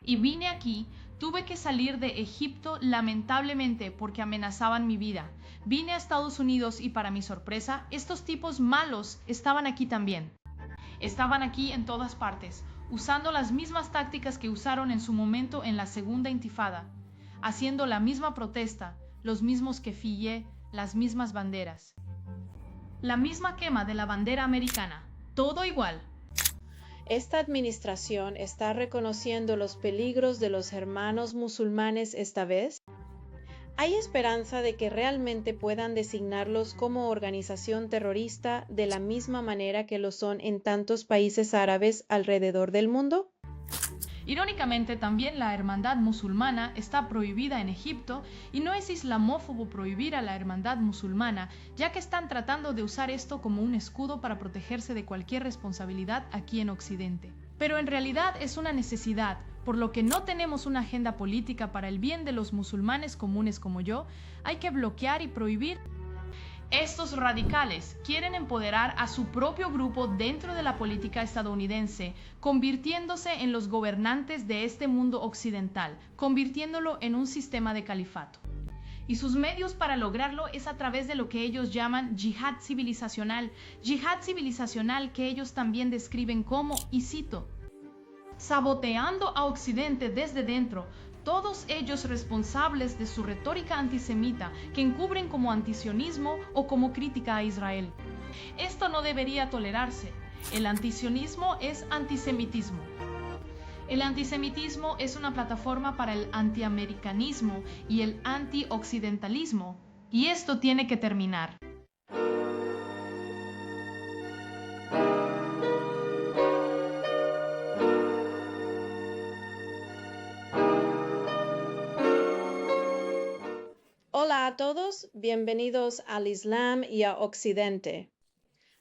Y vine aquí, tuve que salir de Egipto lamentablemente porque amenazaban mi vida. Vine a Estados Unidos y para mi sorpresa, estos tipos malos estaban aquí también. Estaban aquí en todas partes, usando las mismas tácticas que usaron en su momento en la Segunda Intifada, haciendo la misma protesta, los mismos kefiyeh, las mismas banderas. La misma quema de la bandera americana, todo igual. Esta administración está reconociendo los peligros de los hermanos musulmanes esta vez. ¿Hay esperanza de que realmente puedan designarlos como organización terrorista de la misma manera que lo son en tantos países árabes alrededor del mundo? Irónicamente, también la hermandad musulmana está prohibida en Egipto y no es islamófobo prohibir a la hermandad musulmana, ya que están tratando de usar esto como un escudo para protegerse de cualquier responsabilidad aquí en Occidente. Pero en realidad es una necesidad, por lo que no tenemos una agenda política para el bien de los musulmanes comunes como yo, hay que bloquear y prohibir. Estos radicales quieren empoderar a su propio grupo dentro de la política estadounidense, convirtiéndose en los gobernantes de este mundo occidental, convirtiéndolo en un sistema de califato. Y sus medios para lograrlo es a través de lo que ellos llaman yihad civilizacional que ellos también describen como, y cito, saboteando a Occidente desde dentro, todos ellos responsables de su retórica antisemita que encubren como antisionismo o como crítica a Israel. Esto no debería tolerarse. El antisionismo es antisemitismo. El antisemitismo es una plataforma para el antiamericanismo y el antioccidentalismo, y esto tiene que terminar. Hola a todos, bienvenidos al Islam y a Occidente.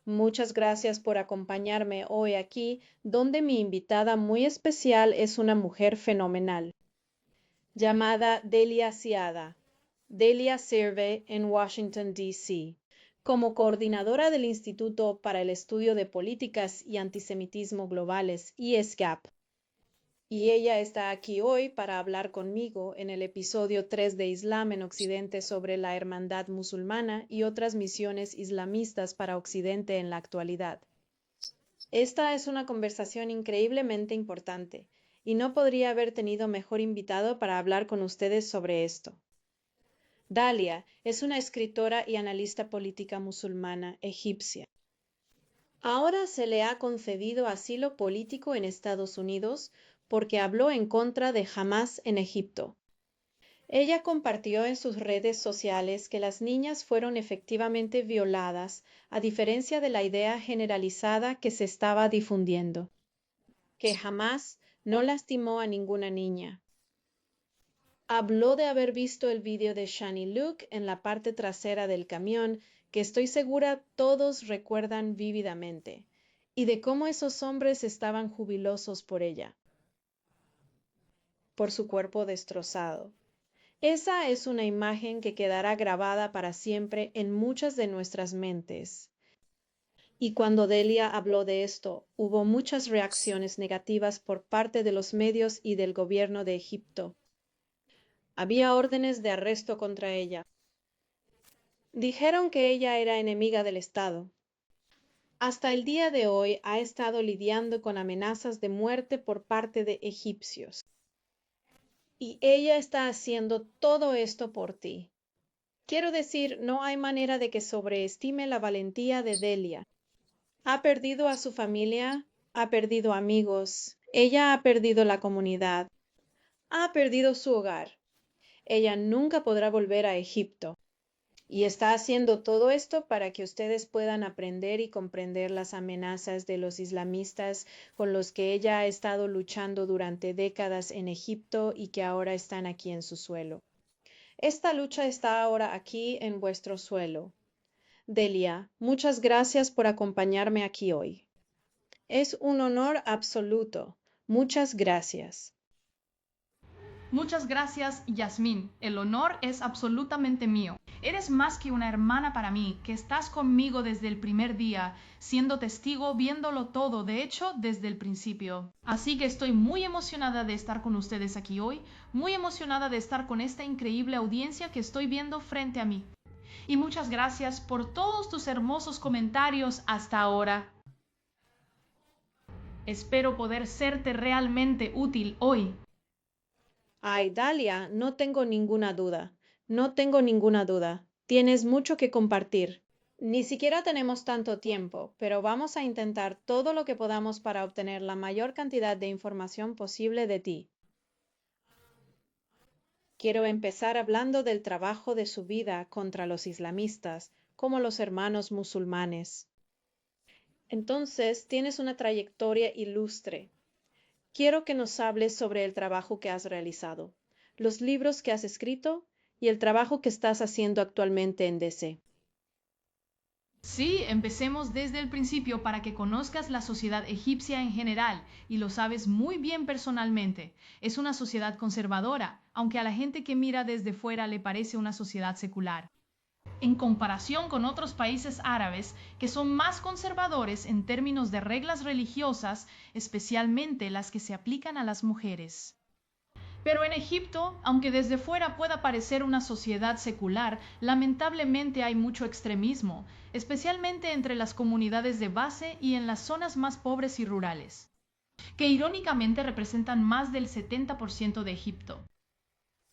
Muchas gracias por acompañarme hoy aquí, donde mi invitada muy especial es una mujer fenomenal, llamada Delia Siada. Delia sirve en Washington, D.C. como coordinadora del Instituto para el Estudio de Políticas y Antisemitismo Globales, ISGAP. Y ella está aquí hoy para hablar conmigo en el episodio 3 de Islam en Occidente sobre la hermandad musulmana y otras misiones islamistas para Occidente en la actualidad. Esta es una conversación increíblemente importante, y no podría haber tenido mejor invitado para hablar con ustedes sobre esto. Dalia es una escritora y analista política musulmana egipcia. Ahora se le ha concedido asilo político en Estados Unidos porque habló en contra de Hamás en Egipto. Ella compartió en sus redes sociales que las niñas fueron efectivamente violadas, a diferencia de la idea generalizada que se estaba difundiendo, que Hamás no lastimó a ninguna niña. Habló de haber visto el vídeo de Shani Luke en la parte trasera del camión, que estoy segura todos recuerdan vívidamente, y de cómo esos hombres estaban jubilosos por ella, por su cuerpo destrozado. Esa es una imagen que quedará grabada para siempre en muchas de nuestras mentes. Y cuando Delia habló de esto, hubo muchas reacciones negativas por parte de los medios y del gobierno de Egipto. Había órdenes de arresto contra ella. Dijeron que ella era enemiga del Estado. Hasta el día de hoy ha estado lidiando con amenazas de muerte por parte de egipcios. Y ella está haciendo todo esto por ti. Quiero decir, no hay manera de que sobreestime la valentía de Delia. Ha perdido a su familia, ha perdido amigos, ella ha perdido la comunidad, ha perdido su hogar. Ella nunca podrá volver a Egipto. Y está haciendo todo esto para que ustedes puedan aprender y comprender las amenazas de los islamistas con los que ella ha estado luchando durante décadas en Egipto y que ahora están aquí en su suelo. Esta lucha está ahora aquí en vuestro suelo. Delia, muchas gracias por acompañarme aquí hoy. Es un honor absoluto. Muchas gracias. Muchas gracias, Yasmín. El honor es absolutamente mío. Eres más que una hermana para mí, que estás conmigo desde el primer día, siendo testigo, viéndolo todo, de hecho, desde el principio. Así que estoy muy emocionada de estar con ustedes aquí hoy, muy emocionada de estar con esta increíble audiencia que estoy viendo frente a mí. Y muchas gracias por todos tus hermosos comentarios hasta ahora. Espero poder serte realmente útil hoy. Ay, Dalia, no tengo ninguna duda. No tengo ninguna duda. Tienes mucho que compartir. Ni siquiera tenemos tanto tiempo, pero vamos a intentar todo lo que podamos para obtener la mayor cantidad de información posible de ti. Quiero empezar hablando del trabajo de su vida contra los islamistas, como los hermanos musulmanes. Entonces, tienes una trayectoria ilustre. Quiero que nos hables sobre el trabajo que has realizado, los libros que has escrito y el trabajo que estás haciendo actualmente en DC. Sí, empecemos desde el principio para que conozcas la sociedad egipcia en general y lo sabes muy bien personalmente. Es una sociedad conservadora, aunque a la gente que mira desde fuera le parece una sociedad secular. En comparación con otros países árabes que son más conservadores en términos de reglas religiosas, especialmente las que se aplican a las mujeres. Pero en Egipto, aunque desde fuera pueda parecer una sociedad secular, lamentablemente hay mucho extremismo, especialmente entre las comunidades de base y en las zonas más pobres y rurales, que irónicamente representan más del 70% de Egipto.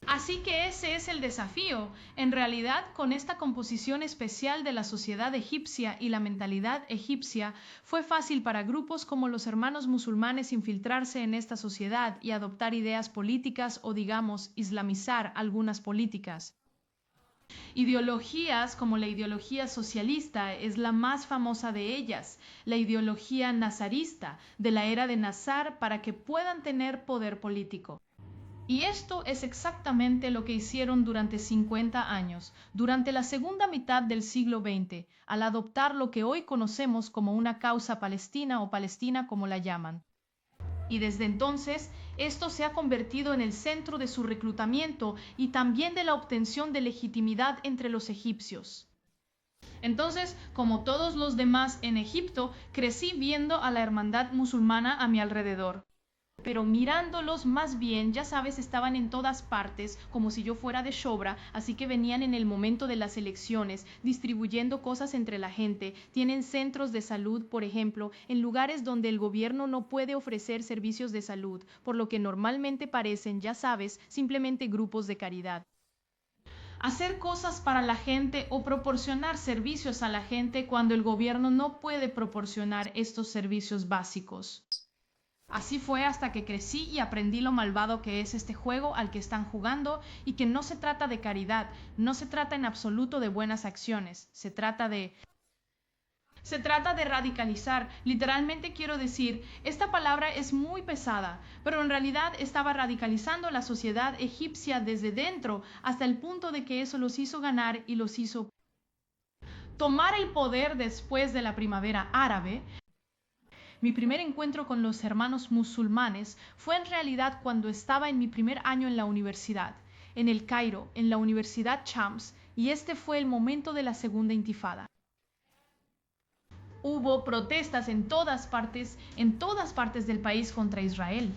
Así que ese es el desafío. En realidad, con esta composición especial de la sociedad egipcia y la mentalidad egipcia, fue fácil para grupos como los hermanos musulmanes infiltrarse en esta sociedad y adoptar ideas políticas o, digamos, islamizar algunas políticas. Ideologías como la ideología socialista es la más famosa de ellas, la ideología nazarista de la era de Nazar para que puedan tener poder político. Y esto es exactamente lo que hicieron durante 50 años, durante la segunda mitad del siglo XX, al adoptar lo que hoy conocemos como una causa palestina o Palestina como la llaman. Y desde entonces, esto se ha convertido en el centro de su reclutamiento y también de la obtención de legitimidad entre los egipcios. Entonces, como todos los demás en Egipto, crecí viendo a la hermandad musulmana a mi alrededor. Pero mirándolos más bien, ya sabes, estaban en todas partes, como si yo fuera de Shobra, así que venían en el momento de las elecciones, distribuyendo cosas entre la gente. Tienen centros de salud, por ejemplo, en lugares donde el gobierno no puede ofrecer servicios de salud, por lo que normalmente parecen, ya sabes, simplemente grupos de caridad. Hacer cosas para la gente o proporcionar servicios a la gente cuando el gobierno no puede proporcionar estos servicios básicos. Así fue hasta que crecí y aprendí lo malvado que es este juego al que están jugando y que no se trata de caridad, no se trata en absoluto de buenas acciones, se trata de radicalizar. Literalmente quiero decir, esta palabra es muy pesada, pero en realidad estaba radicalizando la sociedad egipcia desde dentro hasta el punto de que eso los hizo ganar y los hizo tomar el poder después de la primavera árabe. Mi primer encuentro con los hermanos musulmanes fue en realidad cuando estaba en mi primer año en la universidad, en el Cairo, en la Universidad Shams, y este fue el momento de la segunda intifada. Hubo protestas en todas partes del país contra Israel.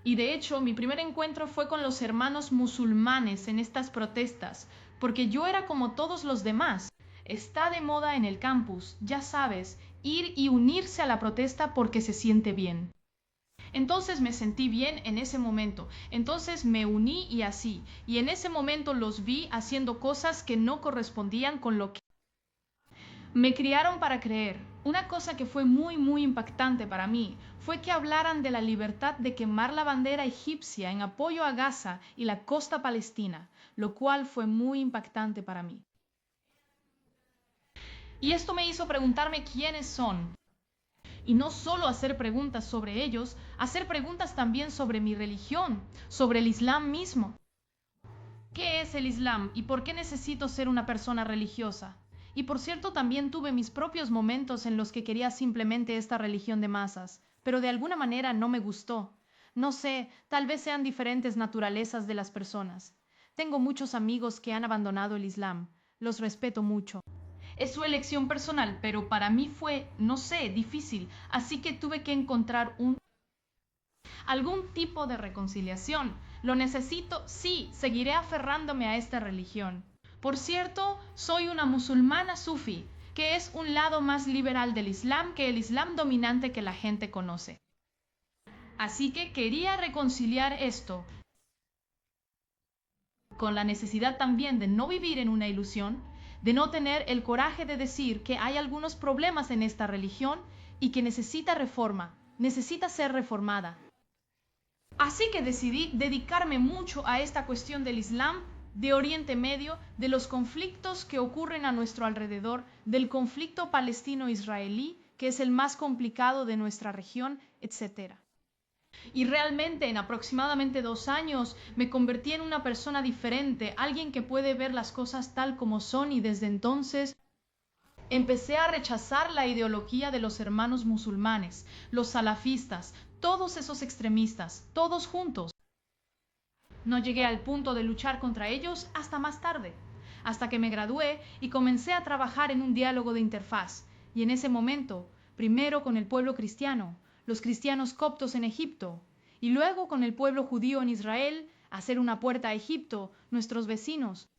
Y de hecho, mi primer encuentro fue con los hermanos musulmanes en estas protestas, porque yo era como todos los demás. Está de moda en el campus, ya sabes, ir y unirse a la protesta porque se siente bien. Entonces me sentí bien en ese momento, entonces me uní y así, y en ese momento los vi haciendo cosas que no correspondían con lo que me criaron para creer. Una cosa que fue muy impactante para mí fue que hablaran de la libertad de quemar la bandera egipcia en apoyo a Gaza y la costa palestina, lo cual fue muy impactante para mí. Y esto me hizo preguntarme quiénes son. Y no solo hacer preguntas sobre ellos, hacer preguntas también sobre mi religión, sobre el Islam mismo. ¿Qué es el Islam y por qué necesito ser una persona religiosa? Y por cierto, también tuve mis propios momentos en los que quería simplemente esta religión de masas, pero de alguna manera no me gustó. No sé, tal vez sean diferentes naturalezas de las personas. Tengo muchos amigos que han abandonado el Islam. Los respeto mucho. Es su elección personal, pero para mí fue, no sé, difícil, así que tuve que encontrar algún tipo de reconciliación. Lo necesito, sí, seguiré aferrándome a esta religión. Por cierto, soy una musulmana sufí, que es un lado más liberal del Islam que el Islam dominante que la gente conoce. Así que quería reconciliar esto con la necesidad también de no vivir en una ilusión, de no tener el coraje de decir que hay algunos problemas en esta religión y que necesita reforma, necesita ser reformada. Así que decidí dedicarme mucho a esta cuestión del Islam, de Oriente Medio, de los conflictos que ocurren a nuestro alrededor, del conflicto palestino-israelí, que es el más complicado de nuestra región, etc. Y realmente en aproximadamente 2 años me convertí en una persona diferente, alguien que puede ver las cosas tal como son, y desde entonces empecé a rechazar la ideología de los hermanos musulmanes, los salafistas, todos esos extremistas, todos juntos. No llegué al punto de luchar contra ellos hasta más tarde, hasta que me gradué y comencé a trabajar en un diálogo de interfaz. Y en ese momento, primero con el pueblo cristiano, los cristianos coptos en Egipto, y luego con el pueblo judío en Israel, hacer una puerta a Egipto, nuestros vecinos.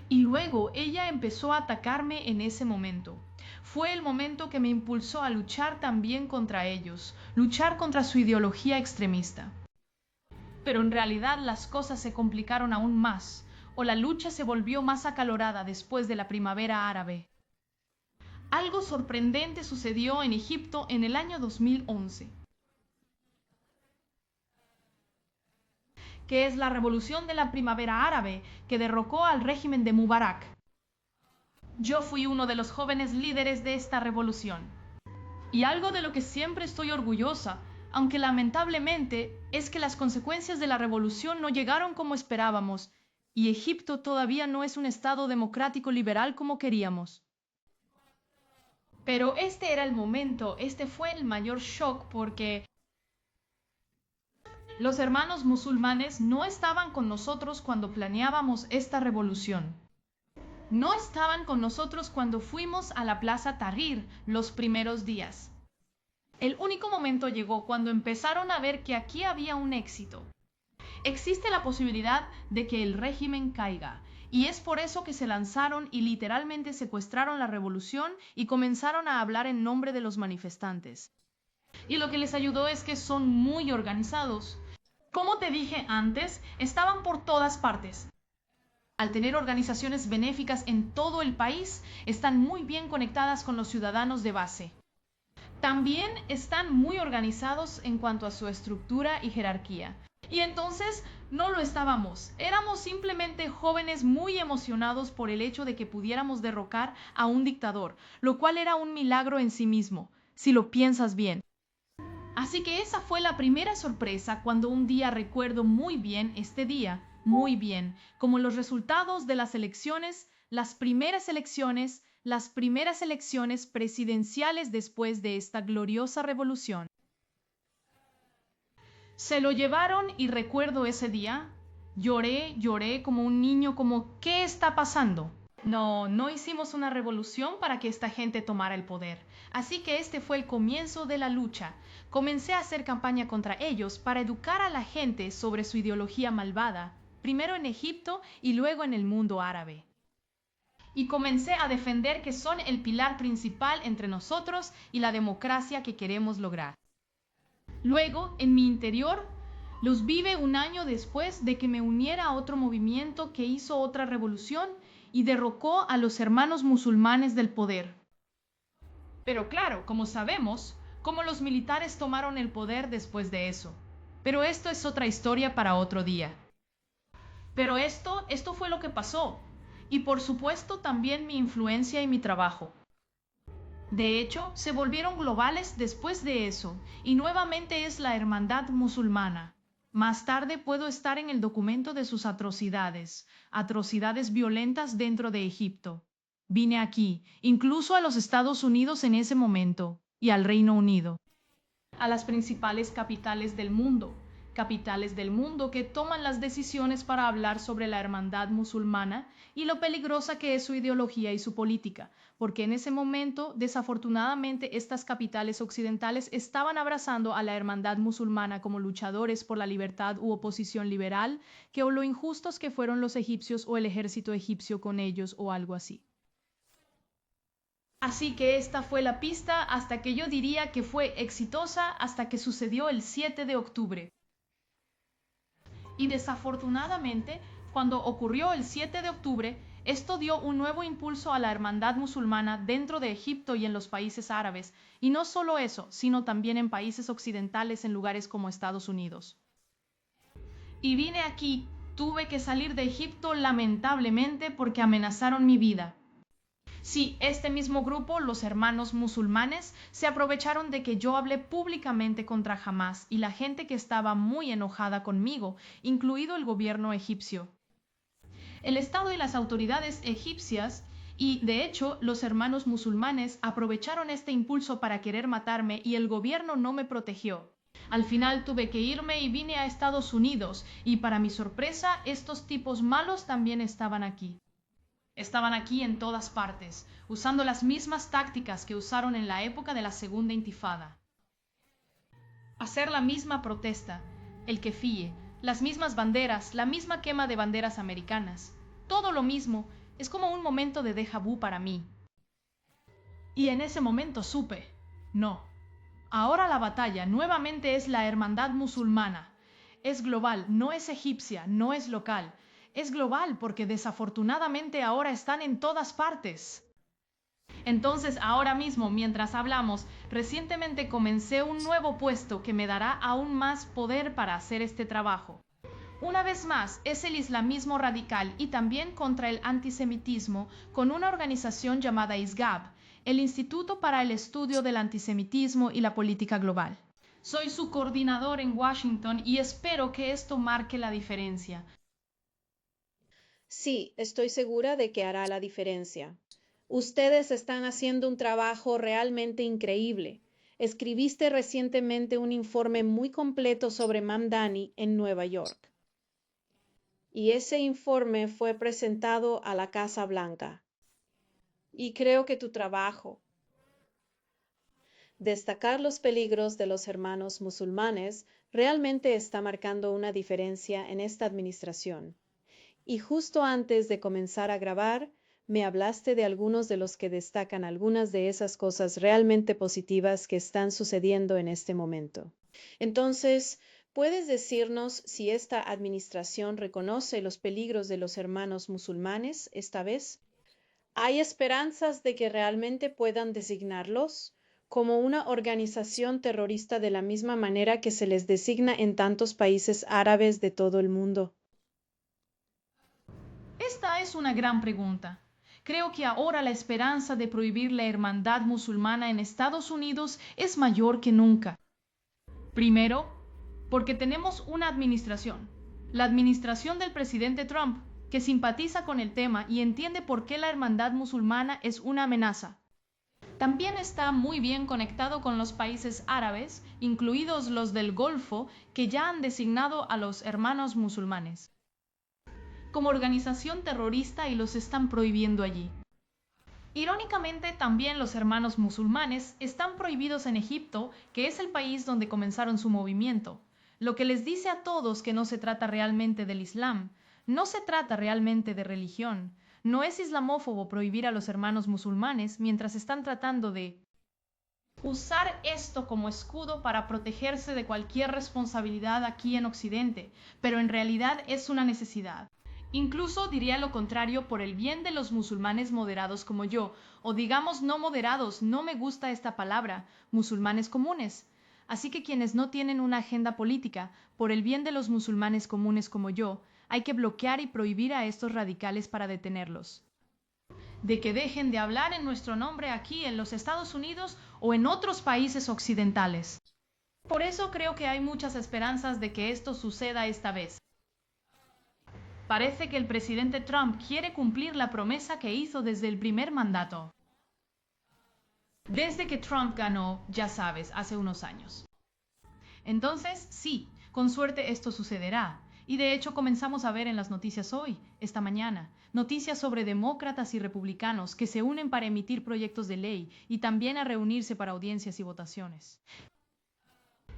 Y luego ella empezó a atacarme en ese momento. Fue el momento que me impulsó a luchar también contra ellos, luchar contra su ideología extremista. Pero en realidad las cosas se complicaron aún más, o la lucha se volvió más acalorada después de la primavera árabe. Algo sorprendente sucedió en Egipto en el año 2011, que es la revolución de la primavera árabe que derrocó al régimen de Mubarak. Yo fui uno de los jóvenes líderes de esta revolución. Y algo de lo que siempre estoy orgullosa, aunque lamentablemente, es que las consecuencias de la revolución no llegaron como esperábamos, y Egipto todavía no es un estado democrático liberal como queríamos. Pero este era el momento, este fue el mayor shock porque los hermanos musulmanes no estaban con nosotros cuando planeábamos esta revolución. No estaban con nosotros cuando fuimos a la Plaza Tahrir los primeros días. El único momento llegó cuando empezaron a ver que aquí había un éxito. Existe la posibilidad de que el régimen caiga, y es por eso que se lanzaron y literalmente secuestraron la revolución y comenzaron a hablar en nombre de los manifestantes. Y lo que les ayudó es que son muy organizados. Como te dije antes, estaban por todas partes. Al tener organizaciones benéficas en todo el país, están muy bien conectadas con los ciudadanos de base. También están muy organizados en cuanto a su estructura y jerarquía. Y entonces no lo estábamos. Éramos simplemente jóvenes muy emocionados por el hecho de que pudiéramos derrocar a un dictador, lo cual era un milagro en sí mismo, si lo piensas bien. Así que esa fue la primera sorpresa cuando un día recuerdo muy bien este día, muy bien, como los resultados de las elecciones, las primeras elecciones presidenciales después de esta gloriosa revolución. Se lo llevaron y recuerdo ese día, lloré como un niño, como ¿qué está pasando? No hicimos una revolución para que esta gente tomara el poder. Así que este fue el comienzo de la lucha. Comencé a hacer campaña contra ellos para educar a la gente sobre su ideología malvada, primero en Egipto y luego en el mundo árabe. Y comencé a defender que son el pilar principal entre nosotros y la democracia que queremos lograr. Luego, en mi interior, los vive un año después de que me uniera a otro movimiento que hizo otra revolución y derrocó a los hermanos musulmanes del poder. Pero claro, como sabemos, cómo los militares tomaron el poder después de eso. Pero esto es otra historia para otro día. Pero esto fue lo que pasó. Y por supuesto también mi influencia y mi trabajo. De hecho, se volvieron globales después de eso, y nuevamente es la hermandad musulmana. Más tarde puedo estar en el documento de sus atrocidades violentas dentro de Egipto. Vine aquí, incluso a los Estados Unidos en ese momento, y al Reino Unido. a las principales capitales del mundo que toman las decisiones para hablar sobre la hermandad musulmana y lo peligrosa que es su ideología y su política, porque en ese momento, desafortunadamente, estas capitales occidentales estaban abrazando a la hermandad musulmana como luchadores por la libertad u oposición liberal, que o lo injustos que fueron los egipcios o el ejército egipcio con ellos o algo así. Así que esta fue la pista hasta que yo diría que fue exitosa hasta que sucedió el 7 de octubre. Y desafortunadamente, cuando ocurrió el 7 de octubre, esto dio un nuevo impulso a la hermandad musulmana dentro de Egipto y en los países árabes, y no solo eso, sino también en países occidentales en lugares como Estados Unidos. Y vine aquí, tuve que salir de Egipto lamentablemente porque amenazaron mi vida. Sí, este mismo grupo, los hermanos musulmanes, se aprovecharon de que yo hablé públicamente contra Hamás y la gente que estaba muy enojada conmigo, incluido el gobierno egipcio. El Estado y las autoridades egipcias y, de hecho, los hermanos musulmanes aprovecharon este impulso para querer matarme y el gobierno no me protegió. Al final tuve que irme y vine a Estados Unidos y, para mi sorpresa, estos tipos malos también estaban aquí. Estaban aquí en todas partes, usando las mismas tácticas que usaron en la época de la Segunda Intifada. Hacer la misma protesta, el kefíe, las mismas banderas, la misma quema de banderas americanas. Todo lo mismo, es como un momento de déjà vu para mí. Y en ese momento supe, no. Ahora la batalla nuevamente es la hermandad musulmana. Es global, no es egipcia, no es local. Es global porque desafortunadamente ahora están en todas partes. Entonces, ahora mismo, mientras hablamos, recientemente comencé un nuevo puesto que me dará aún más poder para hacer este trabajo. Una vez más, es el islamismo radical y también contra el antisemitismo con una organización llamada ISGAB, el Instituto para el Estudio del Antisemitismo y la Política Global. Soy su coordinador en Washington y espero que esto marque la diferencia. Sí, estoy segura de que hará la diferencia. Ustedes están haciendo un trabajo realmente increíble. Escribiste recientemente un informe muy completo sobre Mamdani en Nueva York. Y ese informe fue presentado a la Casa Blanca. Y creo que tu trabajo, destacar los peligros de los hermanos musulmanes, realmente está marcando una diferencia en esta administración. Y justo antes de comenzar a grabar, me hablaste de algunos de los que destacan algunas de esas cosas realmente positivas que están sucediendo en este momento. Entonces, ¿puedes decirnos si esta administración reconoce los peligros de los hermanos musulmanes esta vez? ¿Hay esperanzas de que realmente puedan designarlos como una organización terrorista de la misma manera que se les designa en tantos países árabes de todo el mundo? Esta es una gran pregunta. Creo que ahora la esperanza de prohibir la hermandad musulmana en Estados Unidos es mayor que nunca. Primero, porque tenemos una administración, la administración del presidente Trump, que simpatiza con el tema y entiende por qué la hermandad musulmana es una amenaza. También está muy bien conectado con los países árabes, incluidos los del Golfo, que ya han designado a los hermanos musulmanes como organización terrorista y los están prohibiendo allí. Irónicamente, también los hermanos musulmanes están prohibidos en Egipto, que es el país donde comenzaron su movimiento, lo que les dice a todos que no se trata realmente del Islam, no se trata realmente de religión, no es islamófobo prohibir a los hermanos musulmanes mientras están tratando de usar esto como escudo para protegerse de cualquier responsabilidad aquí en Occidente, pero en realidad es una necesidad. Incluso diría lo contrario por el bien de los musulmanes moderados como yo, o digamos no moderados, no me gusta esta palabra, musulmanes comunes. Así que quienes no tienen una agenda política, por el bien de los musulmanes comunes como yo, hay que bloquear y prohibir a estos radicales para detenerlos. De que dejen de hablar en nuestro nombre aquí en los Estados Unidos o en otros países occidentales. Por eso creo que hay muchas esperanzas de que esto suceda esta vez. Parece que el presidente Trump quiere cumplir la promesa que hizo desde el primer mandato. Desde que Trump ganó, ya sabes, hace unos años. Entonces, sí, con suerte esto sucederá. Y de hecho comenzamos a ver en las noticias hoy, esta mañana, noticias sobre demócratas y republicanos que se unen para emitir proyectos de ley y también a reunirse para audiencias y votaciones.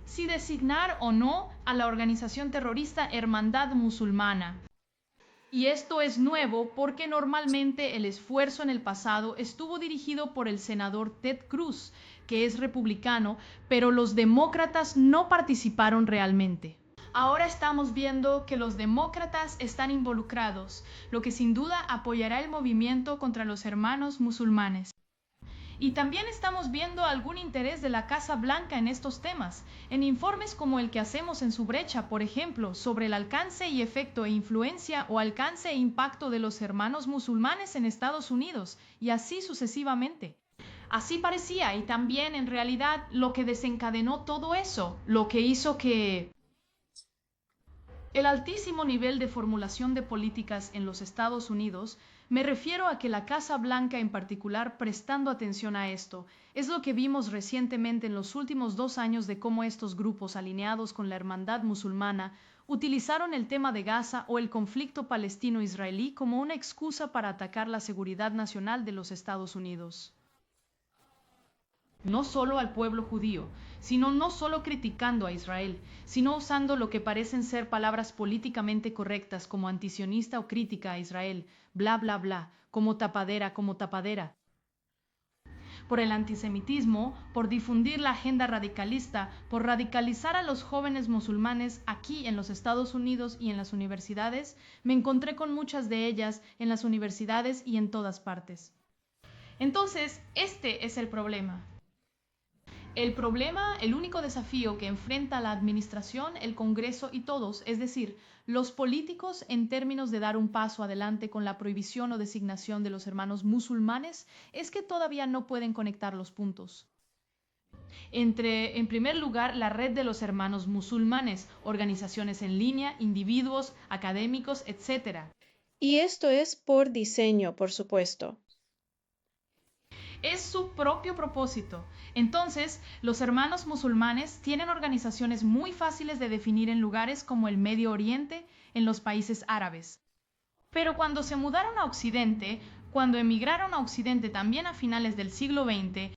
Si designar o no a la organización terrorista Hermandad Musulmana. Y esto es nuevo porque normalmente el esfuerzo en el pasado estuvo dirigido por el senador Ted Cruz, que es republicano, pero los demócratas no participaron realmente. Ahora estamos viendo que los demócratas están involucrados, lo que sin duda apoyará el movimiento contra los hermanos musulmanes. Y también estamos viendo algún interés de la Casa Blanca en estos temas, en informes como el que hacemos en Su Brecha, por ejemplo, sobre el alcance y efecto e influencia o alcance e impacto de los hermanos musulmanes en Estados Unidos, y así sucesivamente. Así parecía, y también en realidad lo que desencadenó todo eso, lo que hizo que el altísimo nivel de formulación de políticas en los Estados Unidos, me refiero a que la Casa Blanca en particular prestando atención a esto, es lo que vimos recientemente en los últimos 2 años de cómo estos grupos alineados con la Hermandad Musulmana utilizaron el tema de Gaza o el conflicto palestino-israelí como una excusa para atacar la seguridad nacional de los Estados Unidos. No solo al pueblo judío, sino no solo criticando a Israel, sino usando lo que parecen ser palabras políticamente correctas como antisionista o crítica a Israel, bla bla bla, como tapadera, por el antisemitismo, por difundir la agenda radicalista, por radicalizar a los jóvenes musulmanes aquí en los Estados Unidos y en las universidades, me encontré con muchas de ellas en las universidades y en todas partes. Entonces, este es el problema. El problema, el único desafío que enfrenta la administración, el Congreso y todos, es decir, los políticos en términos de dar un paso adelante con la prohibición o designación de los hermanos musulmanes, es que todavía no pueden conectar los puntos. En primer lugar, la red de los hermanos musulmanes, organizaciones en línea, individuos, académicos, etc. Y esto es por diseño, por supuesto. Es su propio propósito. Entonces, los hermanos musulmanes tienen organizaciones muy fáciles de definir en lugares como el Medio Oriente, en los países árabes. Pero cuando se mudaron a Occidente, cuando emigraron a Occidente también a finales del siglo XX,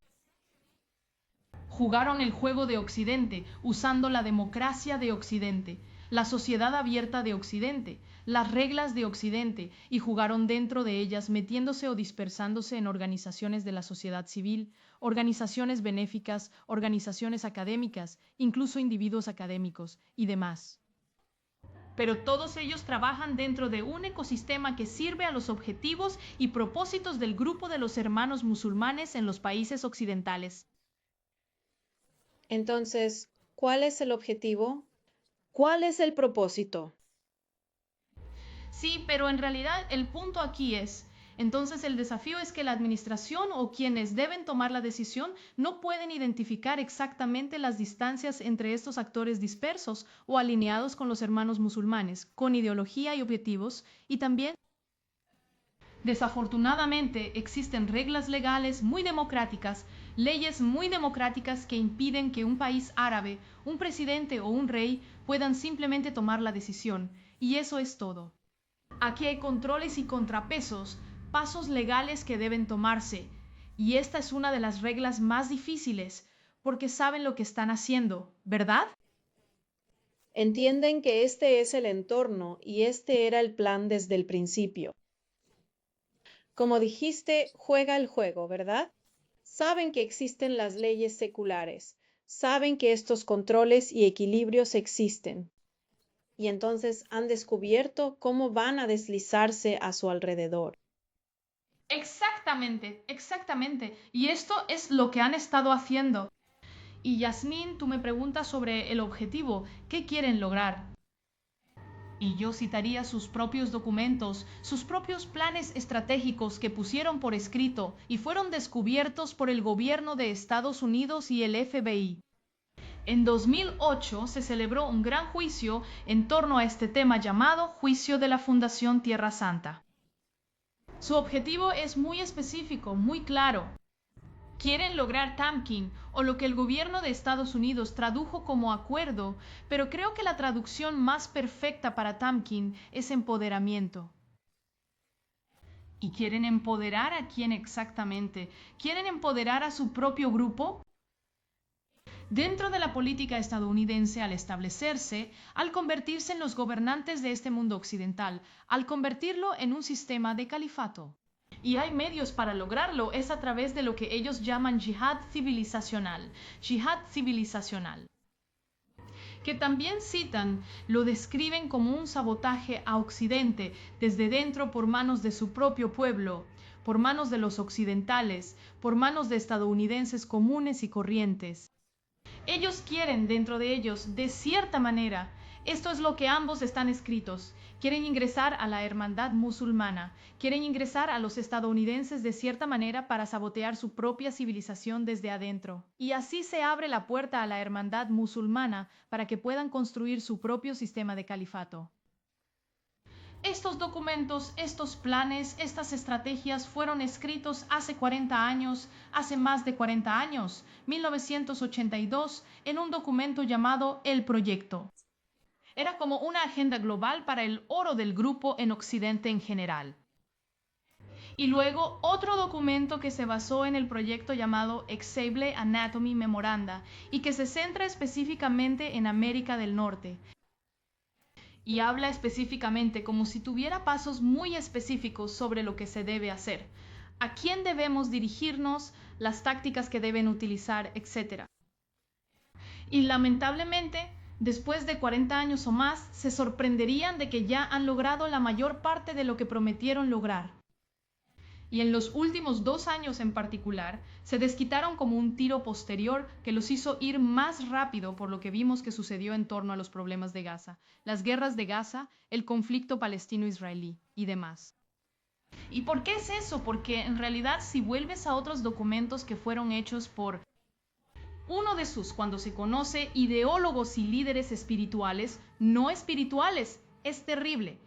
jugaron el juego de Occidente, usando la democracia de Occidente, la sociedad abierta de Occidente, las reglas de Occidente, y jugaron dentro de ellas metiéndose o dispersándose en organizaciones de la sociedad civil, organizaciones benéficas, organizaciones académicas, incluso individuos académicos y demás. Pero todos ellos trabajan dentro de un ecosistema que sirve a los objetivos y propósitos del grupo de los hermanos musulmanes en los países occidentales. Entonces, ¿cuál es el objetivo? ¿Cuál es el propósito? Sí, pero en realidad el punto aquí es, entonces el desafío es que la administración o quienes deben tomar la decisión no pueden identificar exactamente las distancias entre estos actores dispersos o alineados con los hermanos musulmanes, con ideología y objetivos, y también, desafortunadamente, existen reglas legales muy democráticas, leyes muy democráticas que impiden que un país árabe, un presidente o un rey puedan simplemente tomar la decisión, y eso es todo. Aquí hay controles y contrapesos, pasos legales que deben tomarse, y esta es una de las reglas más difíciles, porque saben lo que están haciendo, ¿verdad? Entienden que este es el entorno y este era el plan desde el principio. Como dijiste, juega el juego, ¿verdad? Saben que existen las leyes seculares, saben que estos controles y equilibrios existen. Y entonces han descubierto cómo van a deslizarse a su alrededor. Exactamente, exactamente. Y esto es lo que han estado haciendo. Y Yasmín, tú me preguntas sobre el objetivo, ¿qué quieren lograr? Y yo citaría sus propios documentos, sus propios planes estratégicos que pusieron por escrito y fueron descubiertos por el gobierno de Estados Unidos y el FBI. En 2008 se celebró un gran juicio en torno a este tema llamado Juicio de la Fundación Tierra Santa. Su objetivo es muy específico, muy claro. Quieren lograr Tamkin, o lo que el gobierno de Estados Unidos tradujo como acuerdo, pero creo que la traducción más perfecta para Tamkin es empoderamiento. ¿Y quieren empoderar a quién exactamente? ¿Quieren empoderar a su propio grupo? Dentro de la política estadounidense, al establecerse, al convertirse en los gobernantes de este mundo occidental, al convertirlo en un sistema de califato. Y hay medios para lograrlo, es a través de lo que ellos llaman yihad civilizacional, que también citan, lo describen como un sabotaje a Occidente desde dentro por manos de su propio pueblo, por manos de los occidentales, por manos de estadounidenses comunes y corrientes. Ellos quieren dentro de ellos, de cierta manera, esto es lo que ambos están escritos, quieren ingresar a la hermandad musulmana, quieren ingresar a los estadounidenses de cierta manera para sabotear su propia civilización desde adentro. Y así se abre la puerta a la hermandad musulmana para que puedan construir su propio sistema de califato. Estos documentos, estos planes, estas estrategias fueron escritos hace 40 años, hace más de 40 años, 1982, en un documento llamado El Proyecto. Era como una agenda global para el oro del grupo en Occidente en general. Y luego otro documento que se basó en el proyecto llamado Exable Anatomy Memoranda y que se centra específicamente en América del Norte. Y habla específicamente como si tuviera pasos muy específicos sobre lo que se debe hacer, a quién debemos dirigirnos, las tácticas que deben utilizar, etc. Y lamentablemente, después de 40 años o más, se sorprenderían de que ya han logrado la mayor parte de lo que prometieron lograr. Y en los últimos 2 años en particular, se desquitaron como un tiro posterior que los hizo ir más rápido por lo que vimos que sucedió en torno a los problemas de Gaza, las guerras de Gaza, el conflicto palestino-israelí y demás. ¿Y por qué es eso? Porque en realidad si vuelves a otros documentos que fueron hechos por uno de sus, cuando se conoce, ideólogos y líderes espirituales, no espirituales, es terrible.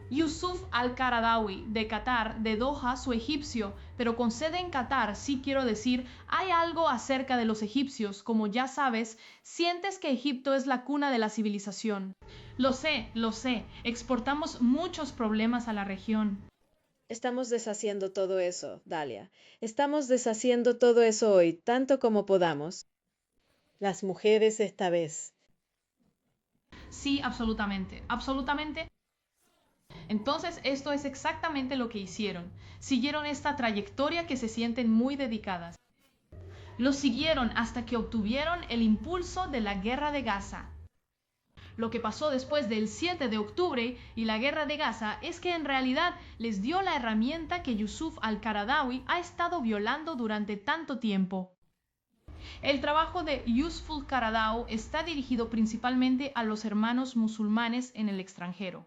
Yusuf al-Qaradawi, de Qatar, de Doha, su egipcio, pero con sede en Qatar, sí quiero decir, hay algo acerca de los egipcios, como ya sabes, sientes que Egipto es la cuna de la civilización. Lo sé, exportamos muchos problemas a la región. Estamos deshaciendo todo eso, Dalia. Estamos deshaciendo todo eso hoy, tanto como podamos. Las mujeres esta vez. Sí, absolutamente, absolutamente. Entonces, esto es exactamente lo que hicieron. Siguieron esta trayectoria que se sienten muy dedicadas. Lo siguieron hasta que obtuvieron el impulso de la guerra de Gaza. Lo que pasó después del 7 de octubre y la guerra de Gaza es que en realidad les dio la herramienta que Yusuf al-Qaradawi ha estado violando durante tanto tiempo. El trabajo de Yusuf al-Qaradawi está dirigido principalmente a los hermanos musulmanes en el extranjero.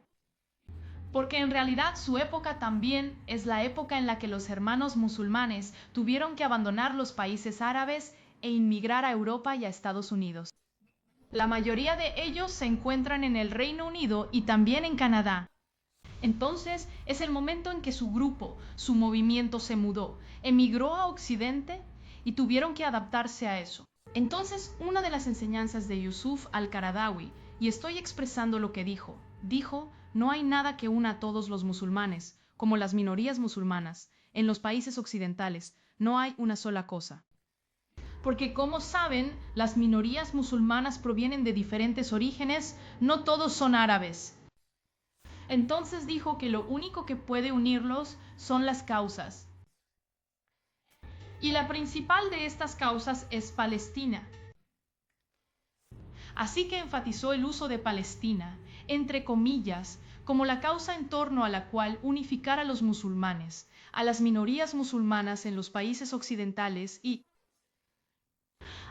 Porque en realidad su época también es la época en la que los hermanos musulmanes tuvieron que abandonar los países árabes e inmigrar a Europa y a Estados Unidos. La mayoría de ellos se encuentran en el Reino Unido y también en Canadá. Entonces es el momento en que su grupo, su movimiento se mudó, emigró a Occidente y tuvieron que adaptarse a eso. Entonces una de las enseñanzas de Yusuf al-Qaradawi, y estoy expresando lo que dijo, no hay nada que una a todos los musulmanes, como las minorías musulmanas. En los países occidentales no hay una sola cosa. Porque como saben, las minorías musulmanas provienen de diferentes orígenes, no todos son árabes. Entonces dijo que lo único que puede unirlos son las causas. Y la principal de estas causas es Palestina. Así que enfatizó el uso de Palestina, entre comillas, como la causa en torno a la cual unificar a los musulmanes, a las minorías musulmanas en los países occidentales y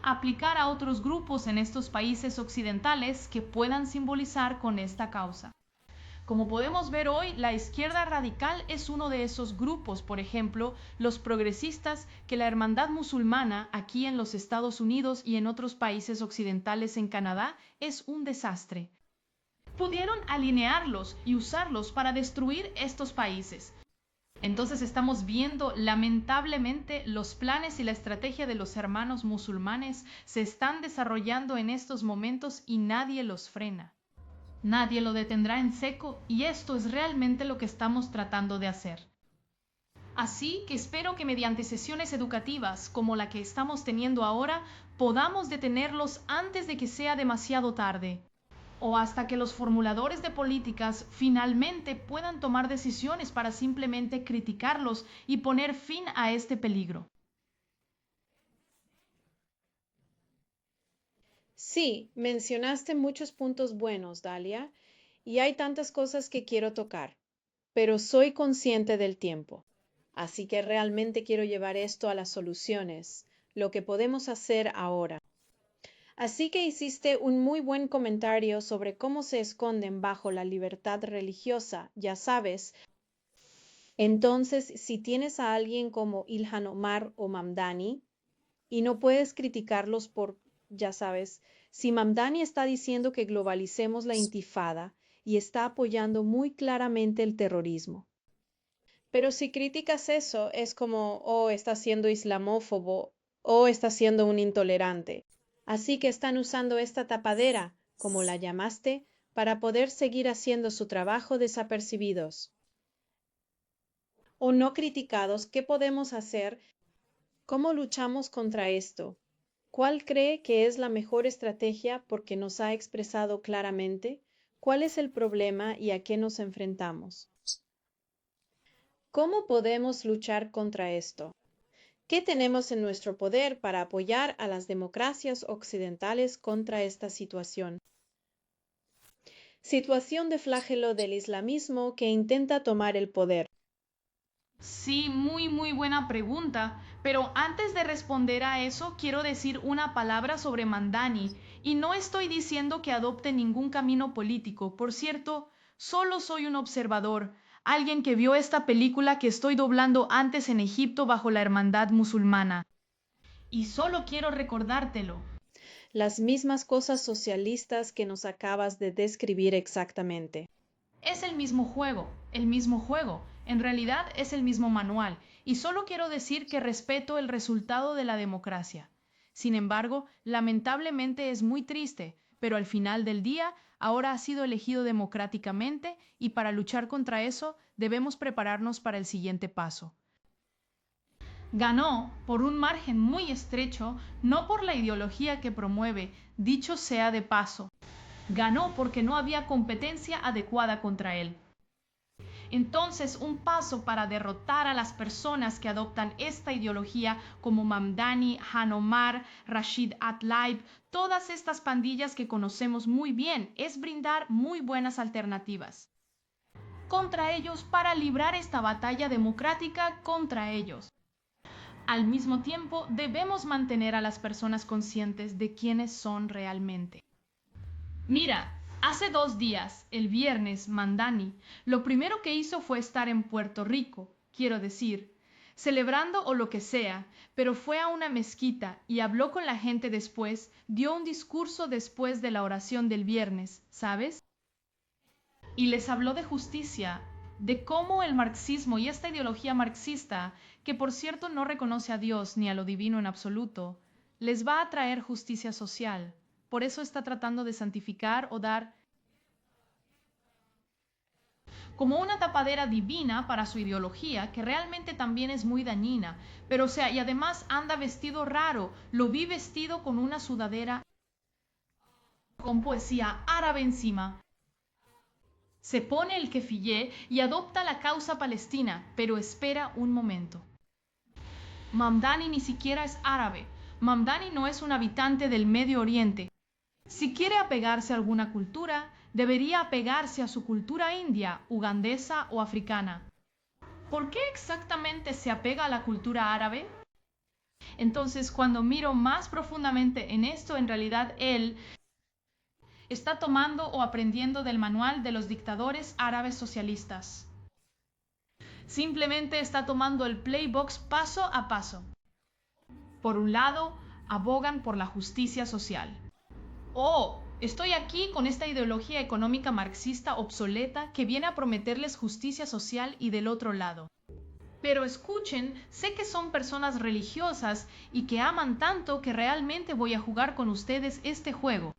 aplicar a otros grupos en estos países occidentales que puedan simbolizar con esta causa. Como podemos ver hoy, la izquierda radical es uno de esos grupos, por ejemplo, los progresistas, que la hermandad musulmana aquí en los Estados Unidos y en otros países occidentales en Canadá es un desastre. Pudieron alinearlos y usarlos para destruir estos países. Entonces estamos viendo, lamentablemente, los planes y la estrategia de los hermanos musulmanes se están desarrollando en estos momentos y nadie los frena. Nadie lo detendrá en seco y esto es realmente lo que estamos tratando de hacer. Así que espero que mediante sesiones educativas como la que estamos teniendo ahora, podamos detenerlos antes de que sea demasiado tarde, o hasta que los formuladores de políticas finalmente puedan tomar decisiones para simplemente criticarlos y poner fin a este peligro. Sí, mencionaste muchos puntos buenos, Dalia, y hay tantas cosas que quiero tocar, pero soy consciente del tiempo. Así que realmente quiero llevar esto a las soluciones, lo que podemos hacer ahora. Así que hiciste un muy buen comentario sobre cómo se esconden bajo la libertad religiosa, ya sabes. Entonces, si tienes a alguien como Ilhan Omar o Mamdani y no puedes criticarlos por, ya sabes, si Mamdani está diciendo que globalicemos la intifada y está apoyando muy claramente el terrorismo. Pero si criticas eso, es como, oh, está siendo islamófobo o está siendo un intolerante. Así que están usando esta tapadera, como la llamaste, para poder seguir haciendo su trabajo desapercibidos o no criticados. ¿Qué podemos hacer? ¿Cómo luchamos contra esto? ¿Cuál cree que es la mejor estrategia porque nos ha expresado claramente? ¿Cuál es el problema y a qué nos enfrentamos? ¿Cómo podemos luchar contra esto? ¿Qué tenemos en nuestro poder para apoyar a las democracias occidentales contra esta situación? Situación de flagelo del islamismo que intenta tomar el poder. Sí, muy buena pregunta, pero antes de responder a eso quiero decir una palabra sobre Mamdani y no estoy diciendo que adopte ningún camino político. Por cierto, solo soy un observador, alguien que vio esta película que estoy doblando antes en Egipto bajo la Hermandad Musulmana. Y solo quiero recordártelo. Las mismas cosas socialistas que nos acabas de describir exactamente. Es el mismo juego, el mismo juego. En realidad es el mismo manual, y solo quiero decir que respeto el resultado de la democracia. Sin embargo, lamentablemente es muy triste, pero al final del día ahora ha sido elegido democráticamente y para luchar contra eso debemos prepararnos para el siguiente paso. Ganó por un margen muy estrecho, no por la ideología que promueve, dicho sea de paso. Ganó porque no había competencia adecuada contra él. Entonces, un paso para derrotar a las personas que adoptan esta ideología como Mamdani, Hanomar, Rashid Atlaib, todas estas pandillas que conocemos muy bien, es brindar muy buenas alternativas contra ellos para librar esta batalla democrática contra ellos. Al mismo tiempo, debemos mantener a las personas conscientes de quiénes son realmente. Mira, hace 2 días, el viernes, Mamdani, lo primero que hizo fue estar en Puerto Rico, quiero decir, celebrando o lo que sea, pero fue a una mezquita y habló con la gente después, dio un discurso después de la oración del viernes, ¿sabes? Y les habló de justicia, de cómo el marxismo y esta ideología marxista, que por cierto no reconoce a Dios ni a lo divino en absoluto, les va a traer justicia social. Por eso está tratando de santificar o dar como una tapadera divina para su ideología, que realmente también es muy dañina. Pero o sea, y además anda vestido raro, lo vi vestido con una sudadera con poesía árabe encima. Se pone el kefiyé y adopta la causa palestina, pero espera un momento. Mamdani ni siquiera es árabe. Mamdani no es un habitante del Medio Oriente. Si quiere apegarse a alguna cultura, debería apegarse a su cultura india, ugandesa o africana. ¿Por qué exactamente se apega a la cultura árabe? Entonces, cuando miro más profundamente en esto, en realidad él está tomando o aprendiendo del manual de los dictadores árabes socialistas. Simplemente está tomando el playbox paso a paso. Por un lado, abogan por la justicia social. Oh, estoy aquí con esta ideología económica marxista obsoleta que viene a prometerles justicia social y del otro lado. Pero escuchen, sé que son personas religiosas y que aman tanto que realmente voy a jugar con ustedes este juego.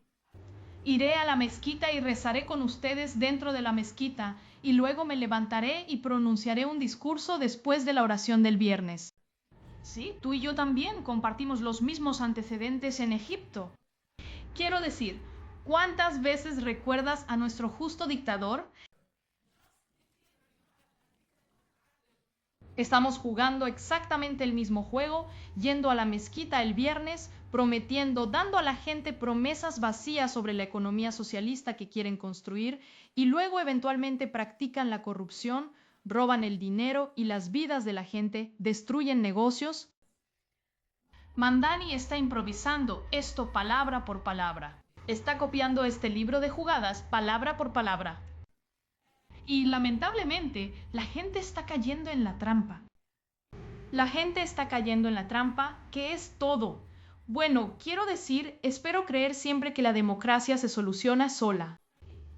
Iré a la mezquita y rezaré con ustedes dentro de la mezquita, y luego me levantaré y pronunciaré un discurso después de la oración del viernes. Sí, tú y yo también compartimos los mismos antecedentes en Egipto. Quiero decir, ¿cuántas veces recuerdas a nuestro justo dictador? Estamos jugando exactamente el mismo juego, yendo a la mezquita el viernes, prometiendo, dando a la gente promesas vacías sobre la economía socialista que quieren construir y luego eventualmente practican la corrupción, roban el dinero y las vidas de la gente, destruyen negocios. Mandani está improvisando esto palabra por palabra. Está copiando este libro de jugadas palabra por palabra. Y lamentablemente, la gente está cayendo en la trampa. La gente está cayendo en la trampa, que es todo. Bueno, quiero decir, espero creer siempre que la democracia se soluciona sola.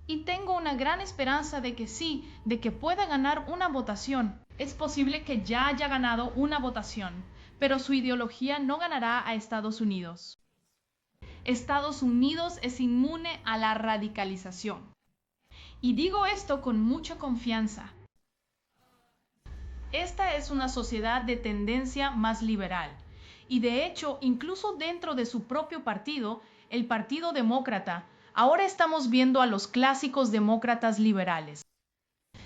Y tengo una gran esperanza de que sí, de que pueda ganar una votación. Es posible que ya haya ganado una votación, pero su ideología no ganará a Estados Unidos. Estados Unidos es inmune a la radicalización. Y digo esto con mucha confianza. Esta es una sociedad de tendencia más liberal. Y de hecho, incluso dentro de su propio partido, el Partido Demócrata, ahora estamos viendo a los clásicos demócratas liberales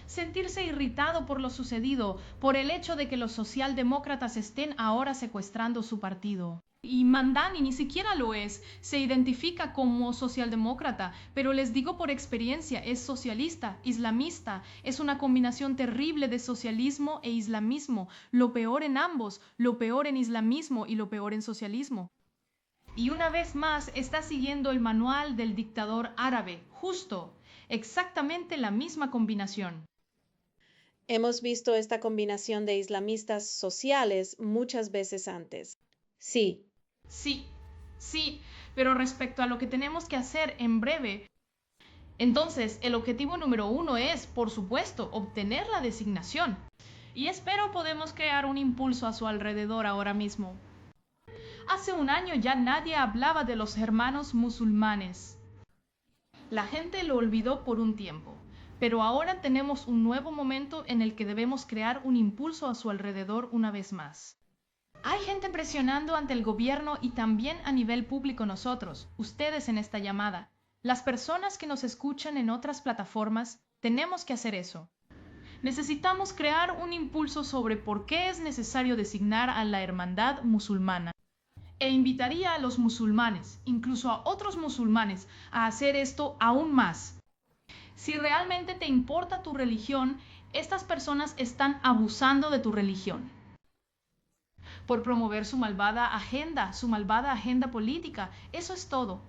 sentirse irritado por lo sucedido, por el hecho de que los socialdemócratas estén ahora secuestrando su partido. Y Mandani ni siquiera lo es, se identifica como socialdemócrata, pero les digo por experiencia, es socialista, islamista, es una combinación terrible de socialismo e islamismo, lo peor en ambos, lo peor en islamismo y lo peor en socialismo. Y una vez más está siguiendo el manual del dictador árabe, justo, exactamente la misma combinación. Hemos visto esta combinación de islamistas sociales muchas veces antes. Sí. Sí, pero respecto a lo que tenemos que hacer en breve, entonces el objetivo número 1 es, por supuesto, obtener la designación. Y espero podemos crear un impulso a su alrededor ahora mismo. Hace un año ya nadie hablaba de los hermanos musulmanes. La gente lo olvidó por un tiempo, pero ahora tenemos un nuevo momento en el que debemos crear un impulso a su alrededor una vez más. Hay gente presionando ante el gobierno y también a nivel público nosotros, ustedes en esta llamada. Las personas que nos escuchan en otras plataformas, tenemos que hacer eso. Necesitamos crear un impulso sobre por qué es necesario designar a la hermandad musulmana. E invitaría a los musulmanes, incluso a otros musulmanes, a hacer esto aún más. Si realmente te importa tu religión, estas personas están abusando de tu religión por promover su malvada agenda política. Eso es todo.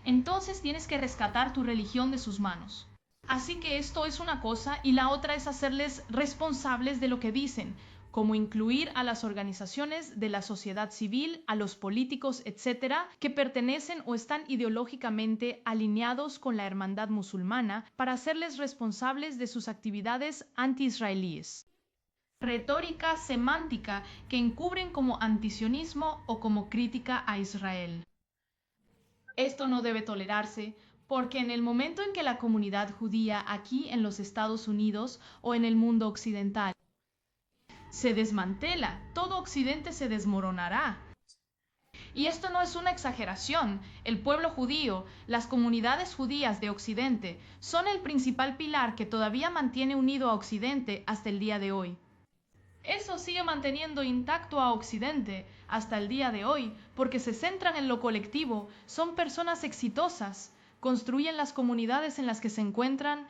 Entonces tienes que rescatar tu religión de sus manos. Así que esto es una cosa y la otra es hacerles responsables de lo que dicen, como incluir a las organizaciones de la sociedad civil, a los políticos, etcétera, que pertenecen o están ideológicamente alineados con la hermandad musulmana para hacerles responsables de sus actividades anti-israelíes. Retórica semántica que encubren como antisionismo o como crítica a Israel. Esto no debe tolerarse porque en el momento en que la comunidad judía aquí en los Estados Unidos o en el mundo occidental se desmantela, todo Occidente se desmoronará. Y esto no es una exageración. El pueblo judío, las comunidades judías de Occidente, son el principal pilar que todavía mantiene unido a Occidente hasta el día de hoy. Eso sigue manteniendo intacto a Occidente hasta el día de hoy porque se centran en lo colectivo, son personas exitosas, construyen las comunidades en las que se encuentran.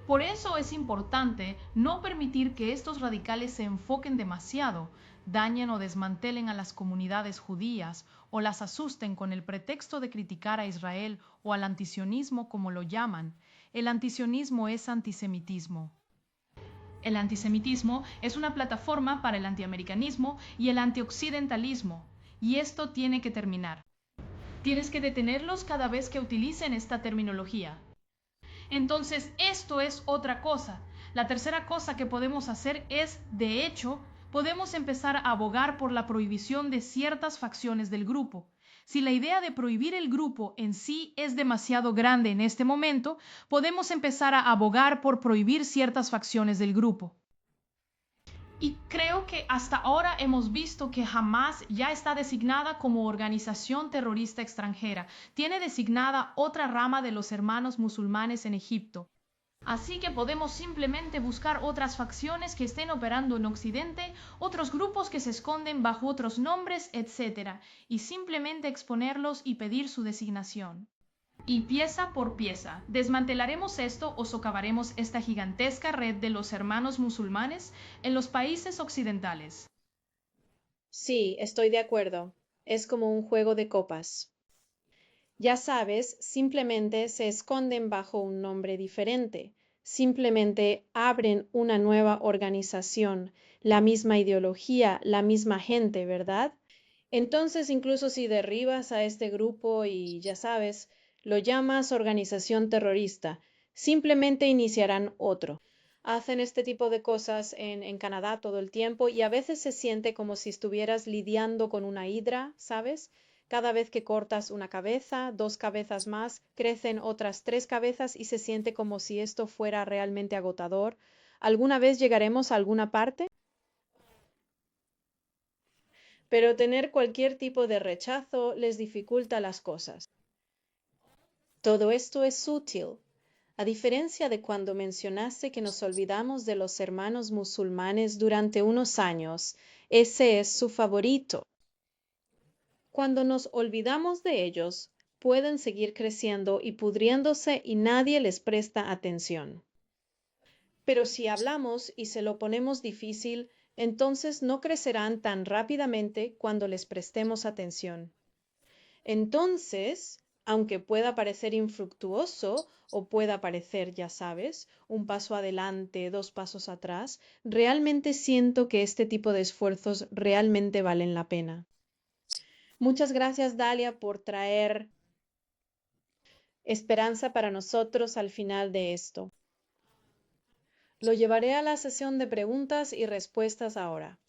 Por eso es importante no permitir que estos radicales se enfoquen demasiado, dañen o desmantelen a las comunidades judías o las asusten con el pretexto de criticar a Israel o al antisionismo como lo llaman. El antisionismo es antisemitismo. El antisemitismo es una plataforma para el antiamericanismo y el antioccidentalismo, y esto tiene que terminar. Tienes que detenerlos cada vez que utilicen esta terminología. Entonces, esto es otra cosa. La tercera cosa que podemos hacer es, de hecho, podemos empezar a abogar por la prohibición de ciertas facciones del grupo. Si la idea de prohibir el grupo en sí es demasiado grande en este momento, podemos empezar a abogar por prohibir ciertas facciones del grupo. Y creo que hasta ahora hemos visto que Hamas ya está designada como organización terrorista extranjera. Tiene designada otra rama de los hermanos musulmanes en Egipto. Así que podemos simplemente buscar otras facciones que estén operando en Occidente, otros grupos que se esconden bajo otros nombres, etc., y simplemente exponerlos y pedir su designación. Y pieza por pieza, desmantelaremos esto o socavaremos esta gigantesca red de los hermanos musulmanes en los países occidentales. Sí, estoy de acuerdo. Es como un juego de copas. Ya sabes, simplemente se esconden bajo un nombre diferente. Simplemente abren una nueva organización, la misma ideología, la misma gente, ¿verdad? Entonces, incluso si derribas a este grupo y ya sabes, lo llamas organización terrorista, simplemente iniciarán otro. Hacen este tipo de cosas en Canadá todo el tiempo y a veces se siente como si estuvieras lidiando con una hidra, ¿sabes? Cada vez que cortas una cabeza, 2 cabezas más, crecen otras 3 cabezas y se siente como si esto fuera realmente agotador. ¿Alguna vez llegaremos a alguna parte? Pero tener cualquier tipo de rechazo les dificulta las cosas. Todo esto es sutil. A diferencia de cuando mencionaste que nos olvidamos de los hermanos musulmanes durante unos años, ese es su favorito. Cuando nos olvidamos de ellos, pueden seguir creciendo y pudriéndose y nadie les presta atención. Pero si hablamos y se lo ponemos difícil, entonces no crecerán tan rápidamente cuando les prestemos atención. Entonces, aunque pueda parecer infructuoso o pueda parecer, ya sabes, un paso adelante, 2 pasos atrás, realmente siento que este tipo de esfuerzos realmente valen la pena. Muchas gracias, Dalia, por traer esperanza para nosotros al final de esto. Lo llevaré a la sesión de preguntas y respuestas ahora.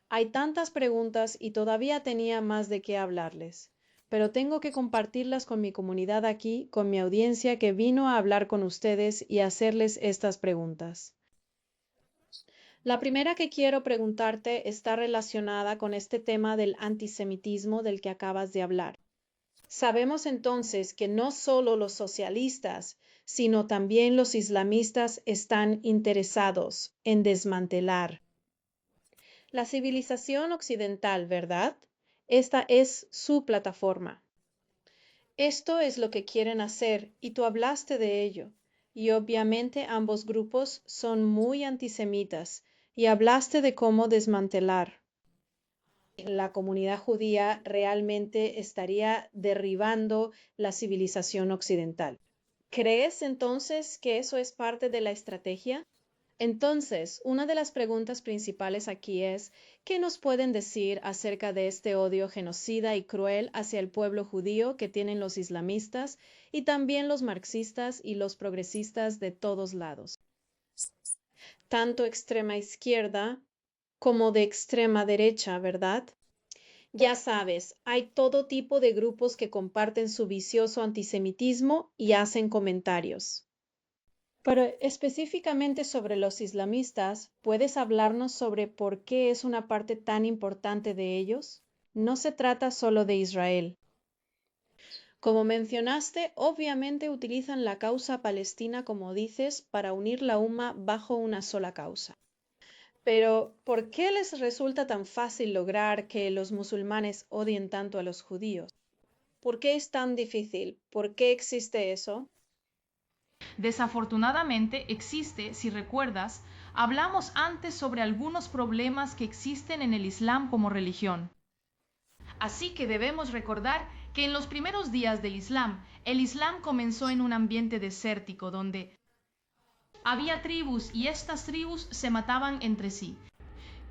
Hay tantas preguntas y todavía tenía más de qué hablarles, pero tengo que compartirlas con mi comunidad aquí, con mi audiencia que vino a hablar con ustedes y hacerles estas preguntas. La primera que quiero preguntarte está relacionada con este tema del antisemitismo del que acabas de hablar. Sabemos entonces que no solo los socialistas, sino también los islamistas están interesados en desmantelar la civilización occidental, ¿verdad? Esta es su plataforma. Esto es lo que quieren hacer y tú hablaste de ello. Y obviamente ambos grupos son muy antisemitas y hablaste de cómo desmantelar. La comunidad judía realmente estaría derribando la civilización occidental. ¿Crees entonces que eso es parte de la estrategia? Entonces, una de las preguntas principales aquí es, ¿qué nos pueden decir acerca de este odio genocida y cruel hacia el pueblo judío que tienen los islamistas y también los marxistas y los progresistas de todos lados? Tanto extrema izquierda como de extrema derecha, ¿verdad? Ya sabes, hay todo tipo de grupos que comparten su vicioso antisemitismo y hacen comentarios. Pero específicamente sobre los islamistas, ¿puedes hablarnos sobre por qué es una parte tan importante de ellos? No se trata solo de Israel. Como mencionaste, obviamente utilizan la causa palestina, como dices, para unir la umma bajo una sola causa. Pero, ¿por qué les resulta tan fácil lograr que los musulmanes odien tanto a los judíos? ¿Por qué es tan difícil? ¿Por qué existe eso? Desafortunadamente existe, si recuerdas, hablamos antes sobre algunos problemas que existen en el Islam como religión. Así que debemos recordar que en los primeros días del Islam, el Islam comenzó en un ambiente desértico donde había tribus y estas tribus se mataban entre sí.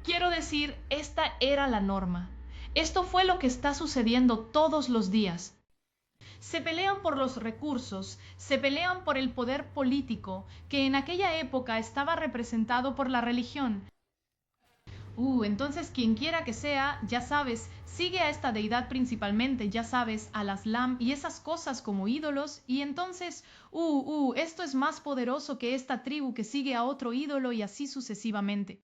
Quiero decir, esta era la norma. Esto fue lo que está sucediendo todos los días. Se pelean por los recursos, se pelean por el poder político, que en aquella época estaba representado por la religión. Entonces quien quiera que sea, ya sabes, sigue a esta deidad principalmente, ya sabes, al Aslam y esas cosas como ídolos, y entonces, esto es más poderoso que esta tribu que sigue a otro ídolo y así sucesivamente.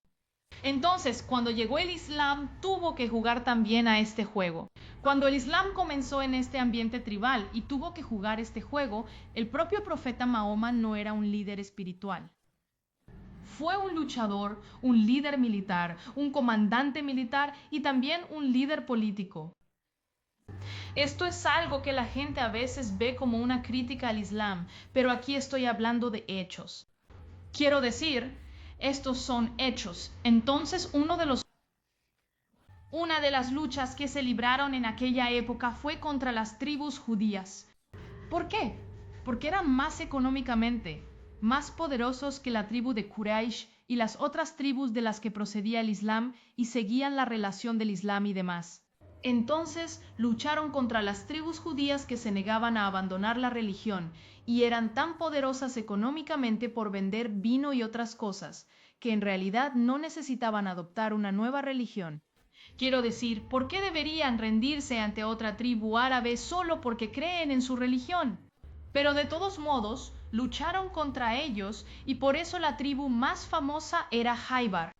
Entonces, cuando llegó el Islam, tuvo que jugar también a este juego. Cuando el Islam comenzó en este ambiente tribal y tuvo que jugar este juego, el propio profeta Mahoma no era un líder espiritual. Fue un luchador, un líder militar, un comandante militar y también un líder político. Esto es algo que la gente a veces ve como una crítica al Islam, pero aquí estoy hablando de hechos. Quiero decir, estos son hechos. Entonces, una de las luchas que se libraron en aquella época fue contra las tribus judías. ¿Por qué? Porque eran más económicamente, más poderosos que la tribu de Quraysh y las otras tribus de las que procedía el Islam y seguían la relación del Islam y demás. Entonces lucharon contra las tribus judías que se negaban a abandonar la religión y eran tan poderosas económicamente por vender vino y otras cosas, que en realidad no necesitaban adoptar una nueva religión. Quiero decir, ¿por qué deberían rendirse ante otra tribu árabe solo porque creen en su religión? Pero de todos modos, lucharon contra ellos y por eso la tribu más famosa era Jaibar.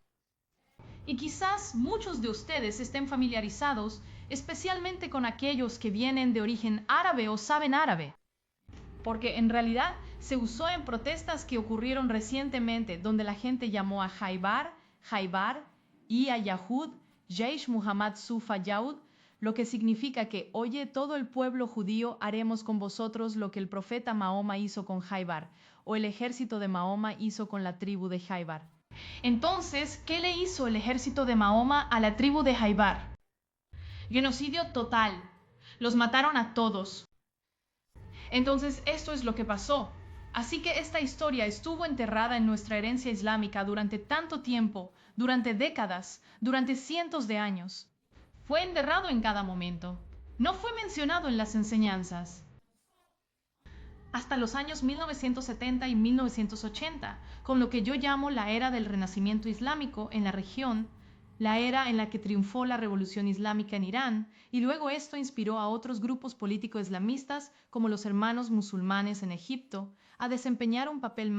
Y quizás muchos de ustedes estén familiarizados, especialmente con aquellos que vienen de origen árabe o saben árabe, porque en realidad se usó en protestas que ocurrieron recientemente, donde la gente llamó a Jaibar, Jaibar, y a Yahud, Jaish Muhammad Sufa Yaud, lo que significa que, oye, todo el pueblo judío, haremos con vosotros lo que el profeta Mahoma hizo con Jaibar, o el ejército de Mahoma hizo con la tribu de Jaibar. Entonces, ¿qué le hizo el ejército de Mahoma a la tribu de Jaibar? Genocidio total. Los mataron a todos. Entonces, esto es lo que pasó. Así que esta historia estuvo enterrada en nuestra herencia islámica durante tanto tiempo, durante décadas, durante cientos de años. Fue enterrado en cada momento. No fue mencionado en las enseñanzas. Hasta los años 1970 y 1980, con lo que yo llamo la era del renacimiento islámico en la región, la era en la que triunfó la revolución islámica en Irán, y luego esto inspiró a otros grupos políticos islamistas, como los hermanos musulmanes en Egipto, a desempeñar un papel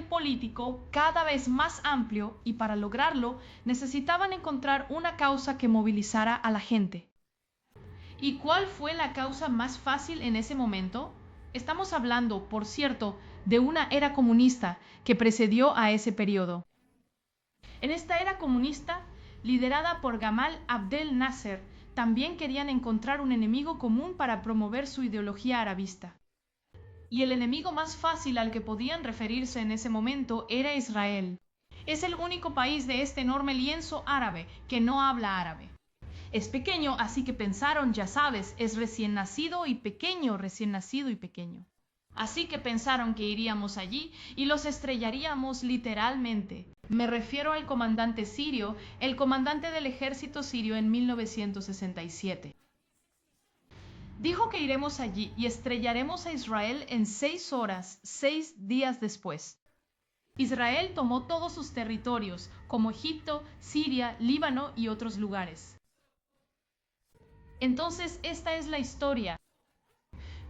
político cada vez más amplio, y para lograrlo necesitaban encontrar una causa que movilizara a la gente. ¿Y cuál fue la causa más fácil en ese momento? Estamos hablando, por cierto, de una era comunista que precedió a ese periodo. En esta era comunista, liderada por Gamal Abdel Nasser, también querían encontrar un enemigo común para promover su ideología arabista. Y el enemigo más fácil al que podían referirse en ese momento era Israel. Es el único país de este enorme lienzo árabe que no habla árabe. Es pequeño, así que pensaron, ya sabes, es recién nacido y pequeño, recién nacido y pequeño. Así que pensaron que iríamos allí y los estrellaríamos literalmente. Me refiero al comandante sirio, el comandante del ejército sirio en 1967. Dijo que iremos allí y estrellaremos a Israel en 6 horas, 6 días después. Israel tomó todos sus territorios, como Egipto, Siria, Líbano y otros lugares. Entonces esta es la historia.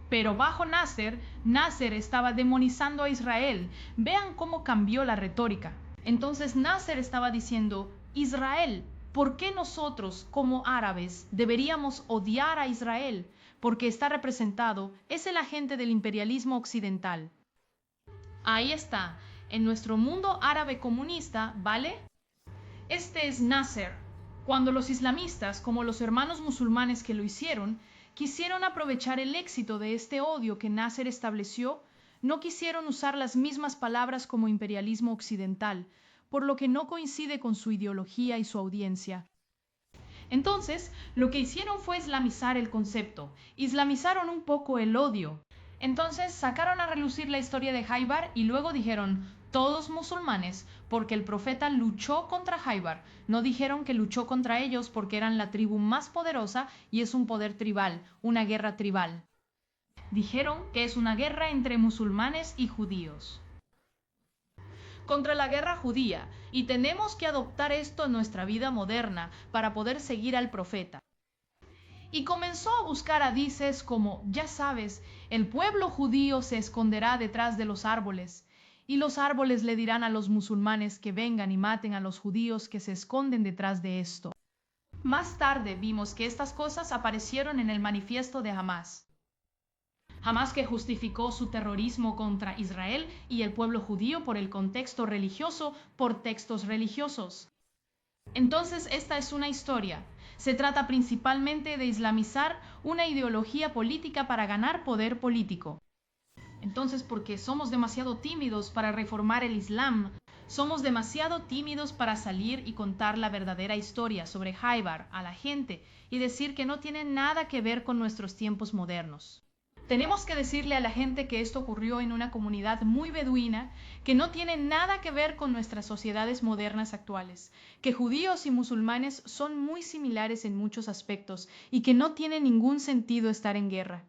Pero bajo Nasser, Nasser estaba demonizando a Israel. Vean cómo cambió la retórica. Entonces Nasser estaba diciendo, Israel, ¿por qué nosotros, como árabes, deberíamos odiar a Israel? Porque está representado, es el agente del imperialismo occidental. Ahí está, en nuestro mundo árabe comunista, ¿vale? Este es Nasser. Cuando los islamistas, como los hermanos musulmanes que lo hicieron, quisieron aprovechar el éxito de este odio que Nasser estableció, no quisieron usar las mismas palabras como imperialismo occidental, por lo que no coincide con su ideología y su audiencia. Entonces, lo que hicieron fue islamizar el concepto, islamizaron un poco el odio. Entonces sacaron a relucir la historia de Jaibar y luego dijeron, todos musulmanes, porque el profeta luchó contra Jaibar. No dijeron que luchó contra ellos porque eran la tribu más poderosa y es un poder tribal, una guerra tribal. Dijeron que es una guerra entre musulmanes y judíos. Contra la guerra judía, y tenemos que adoptar esto en nuestra vida moderna para poder seguir al profeta. Y comenzó a buscar hadices como, ya sabes, el pueblo judío se esconderá detrás de los árboles, y los árboles le dirán a los musulmanes que vengan y maten a los judíos que se esconden detrás de esto. Más tarde vimos que estas cosas aparecieron en el manifiesto de Hamás. Hamás que justificó su terrorismo contra Israel y el pueblo judío por el contexto religioso, por textos religiosos. Entonces esta es una historia. Se trata principalmente de islamizar una ideología política para ganar poder político. Entonces, porque somos demasiado tímidos para reformar el Islam, somos demasiado tímidos para salir y contar la verdadera historia sobre Jaibar a la gente y decir que no tiene nada que ver con nuestros tiempos modernos. Tenemos que decirle a la gente que esto ocurrió en una comunidad muy beduina, que no tiene nada que ver con nuestras sociedades modernas actuales, que judíos y musulmanes son muy similares en muchos aspectos y que no tiene ningún sentido estar en guerra.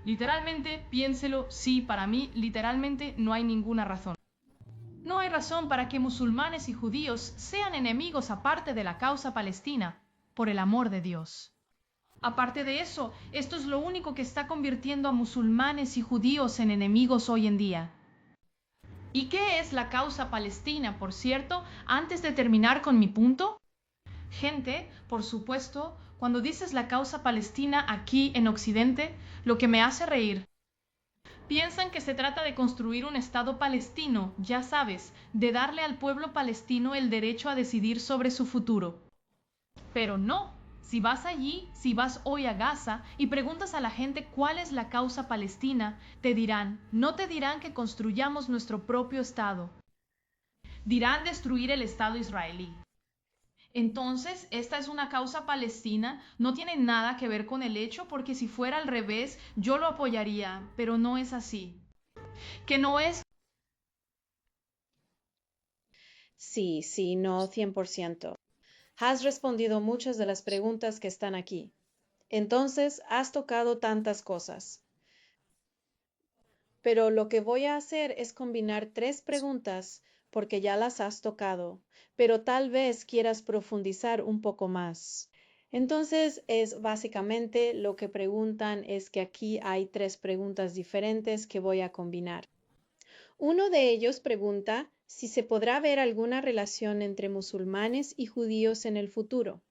Literalmente, piénselo, sí, para mí, literalmente no hay ninguna razón. No hay razón para que musulmanes y judíos sean enemigos aparte de la causa palestina, por el amor de Dios. Aparte de eso, esto es lo único que está convirtiendo a musulmanes y judíos en enemigos hoy en día. ¿Y qué es la causa palestina, por cierto, antes de terminar con mi punto? Gente, por supuesto, cuando dices la causa palestina aquí en Occidente, lo que me hace reír. Piensan que se trata de construir un Estado palestino, ya sabes, de darle al pueblo palestino el derecho a decidir sobre su futuro. Pero no. Si vas allí, si vas hoy a Gaza y preguntas a la gente cuál es la causa palestina, no te dirán que construyamos nuestro propio Estado. Dirán destruir el Estado israelí. Entonces, esta es una causa palestina, no tiene nada que ver con el hecho porque si fuera al revés, yo lo apoyaría, pero no es así. Que no es... Sí, no, 100%. Has respondido muchas de las preguntas que están aquí. Entonces, has tocado tantas cosas. Pero lo que voy a hacer es combinar tres preguntas porque ya las has tocado, pero tal vez quieras profundizar un poco más. Entonces, es básicamente lo que preguntan es que aquí hay tres preguntas diferentes que voy a combinar. Uno de ellos pregunta si se podrá ver alguna relación entre musulmanes y judíos en el futuro.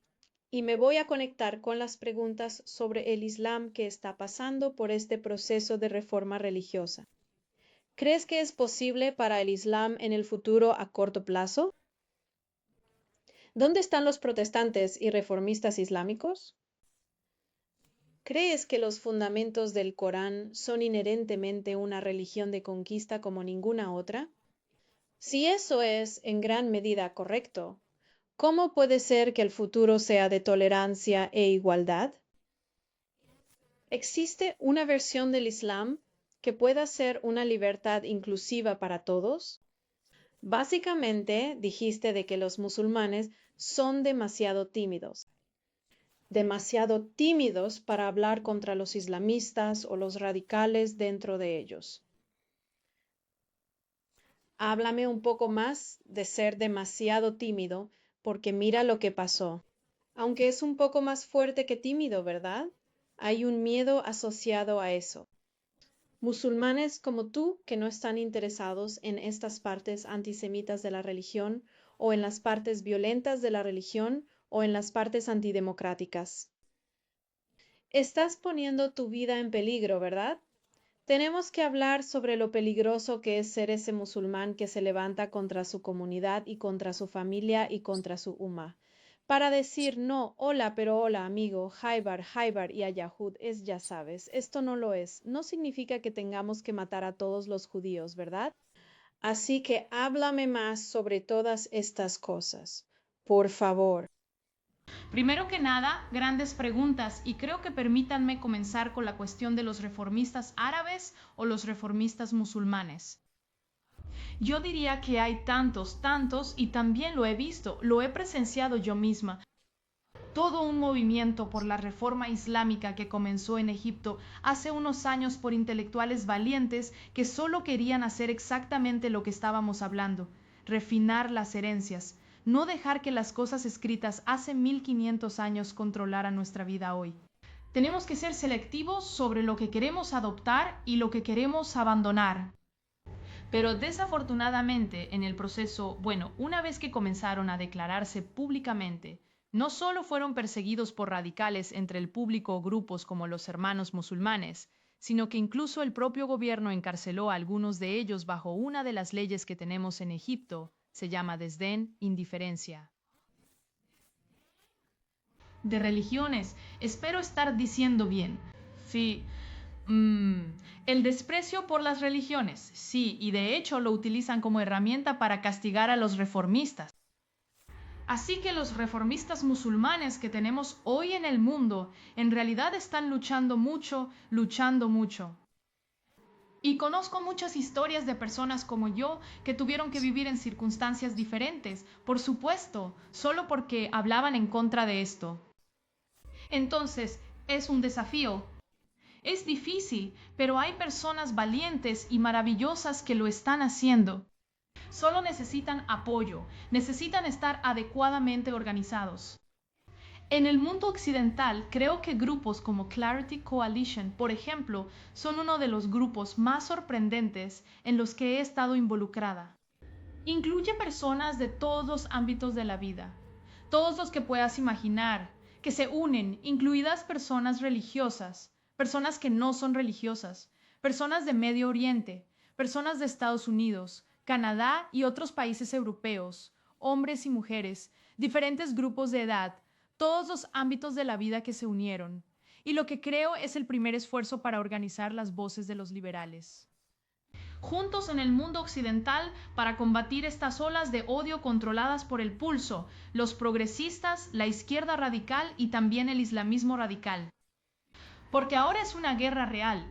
Y me voy a conectar con las preguntas sobre el Islam que está pasando por este proceso de reforma religiosa. ¿Crees que es posible para el Islam en el futuro a corto plazo? ¿Dónde están los protestantes y reformistas islámicos? ¿Crees que los fundamentos del Corán son inherentemente una religión de conquista como ninguna otra? Si eso es en gran medida correcto, ¿cómo puede ser que el futuro sea de tolerancia e igualdad? ¿Existe una versión del Islam que pueda ser una libertad inclusiva para todos? Básicamente dijiste de que los musulmanes son demasiado tímidos para hablar contra los islamistas o los radicales dentro de ellos. Háblame un poco más de ser demasiado tímido, porque mira lo que pasó. Aunque es un poco más fuerte que tímido, ¿verdad? Hay un miedo asociado a eso. Musulmanes como tú que no están interesados en estas partes antisemitas de la religión o en las partes violentas de la religión o en las partes antidemocráticas. Estás poniendo tu vida en peligro, ¿verdad? Tenemos que hablar sobre lo peligroso que es ser ese musulmán que se levanta contra su comunidad y contra su familia y contra su umma. Para decir no, hola, pero hola, amigo, Jaibar y Ayahud es, ya sabes, esto no lo es. No significa que tengamos que matar a todos los judíos, ¿verdad? Así que háblame más sobre todas estas cosas, por favor. Primero que nada, grandes preguntas, y creo que permítanme comenzar con la cuestión de los reformistas árabes o los reformistas musulmanes. Yo diría que hay tantos, y también lo he visto, lo he presenciado yo misma. Todo un movimiento por la reforma islámica que comenzó en Egipto hace unos años por intelectuales valientes que solo querían hacer exactamente lo que estábamos hablando, refinar las herencias, no dejar que las cosas escritas hace 1500 años controlaran nuestra vida hoy. Tenemos que ser selectivos sobre lo que queremos adoptar y lo que queremos abandonar. Pero desafortunadamente en el proceso, una vez que comenzaron a declararse públicamente, no solo fueron perseguidos por radicales entre el público o grupos como los Hermanos Musulmanes, sino que incluso el propio gobierno encarceló a algunos de ellos bajo una de las leyes que tenemos en Egipto, se llama desdén, indiferencia. De religiones, espero estar diciendo bien. Sí. El desprecio por las religiones, sí, y de hecho lo utilizan como herramienta para castigar a los reformistas. Así que los reformistas musulmanes que tenemos hoy en el mundo en realidad están luchando mucho. Y conozco muchas historias de personas como yo que tuvieron que vivir en circunstancias diferentes, por supuesto, solo porque hablaban en contra de esto. Entonces, es un desafío. Es difícil, pero hay personas valientes y maravillosas que lo están haciendo. Solo necesitan apoyo, necesitan estar adecuadamente organizados. En el mundo occidental, creo que grupos como Clarity Coalition, por ejemplo, son uno de los grupos más sorprendentes en los que he estado involucrada. Incluye personas de todos los ámbitos de la vida, todos los que puedas imaginar, que se unen, incluidas personas religiosas, personas que no son religiosas, personas de Medio Oriente, personas de Estados Unidos, Canadá y otros países europeos, hombres y mujeres, diferentes grupos de edad, todos los ámbitos de la vida que se unieron. Y lo que creo es el primer esfuerzo para organizar las voces de los liberales. Juntos en el mundo occidental para combatir estas olas de odio controladas por el pulso, los progresistas, la izquierda radical y también el islamismo radical. Porque ahora es una guerra real,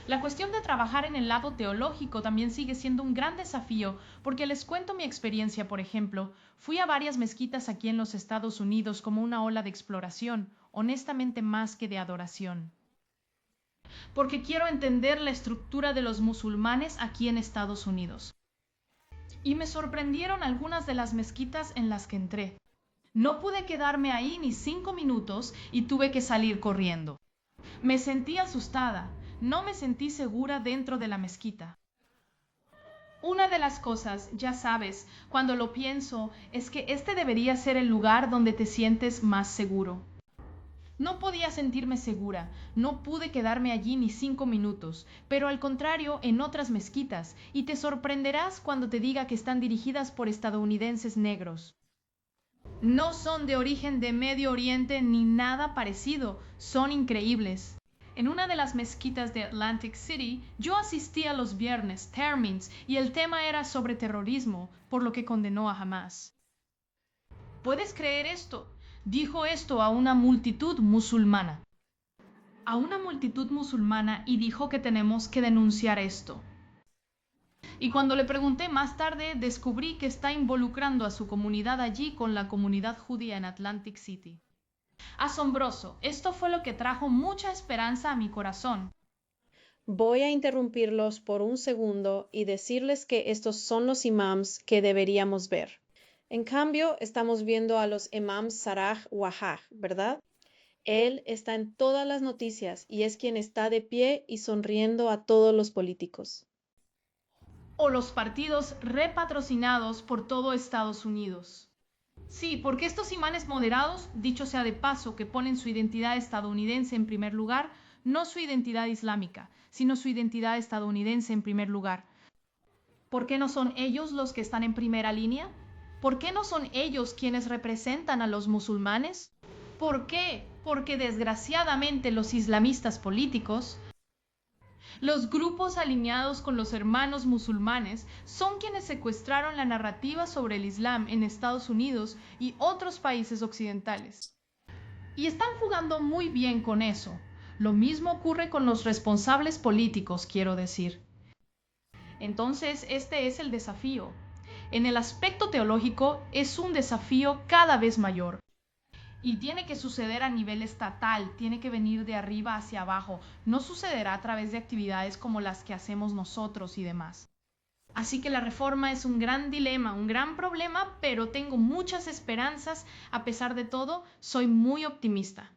La cuestión de trabajar en el lado teológico también sigue siendo un gran desafío, porque les cuento mi experiencia, por ejemplo, fui a varias mezquitas aquí en los Estados Unidos como una ola de exploración, honestamente más que de adoración. Porque quiero entender la estructura de los musulmanes aquí en Estados Unidos. Y me sorprendieron algunas de las mezquitas en las que entré. No pude quedarme ahí ni 5 minutos y tuve que salir corriendo. Me sentí asustada, no me sentí segura dentro de la mezquita. Una de las cosas, ya sabes, cuando lo pienso, es que este debería ser el lugar donde te sientes más seguro. No podía sentirme segura, no pude quedarme allí ni 5 minutos, pero al contrario en otras mezquitas, y te sorprenderás cuando te diga que están dirigidas por estadounidenses negros. No son de origen de Medio Oriente ni nada parecido, son increíbles. En una de las mezquitas de Atlantic City, yo asistía los viernes, termins, y el tema era sobre terrorismo, por lo que condenó a Hamás. ¿Puedes creer esto? Dijo esto a una multitud musulmana. Y dijo que tenemos que denunciar esto. Y cuando le pregunté más tarde, descubrí que está involucrando a su comunidad allí con la comunidad judía en Atlantic City. Asombroso, esto fue lo que trajo mucha esperanza a mi corazón. Voy a interrumpirlos por un segundo y decirles que estos son los imams que deberíamos ver. En cambio, estamos viendo a los imams Sarah Wahaj, ¿verdad? Él está en todas las noticias y es quien está de pie y sonriendo a todos los políticos. O los partidos repatrocinados por todo Estados Unidos. Sí, porque estos imanes moderados, dicho sea de paso, que ponen su identidad estadounidense en primer lugar, no su identidad islámica, sino su identidad estadounidense en primer lugar. ¿Por qué no son ellos los que están en primera línea? ¿Por qué no son ellos quienes representan a los musulmanes? ¿Por qué? Porque desgraciadamente los islamistas políticos Los grupos alineados con los hermanos musulmanes son quienes secuestraron la narrativa sobre el Islam en Estados Unidos y otros países occidentales. Y están jugando muy bien con eso. Lo mismo ocurre con los responsables políticos, quiero decir. Entonces, este es el desafío. En el aspecto teológico, es un desafío cada vez mayor. Y tiene que suceder a nivel estatal, tiene que venir de arriba hacia abajo. No sucederá a través de actividades como las que hacemos nosotros y demás. Así que la reforma es un gran dilema, un gran problema, pero tengo muchas esperanzas. A pesar de todo, soy muy optimista.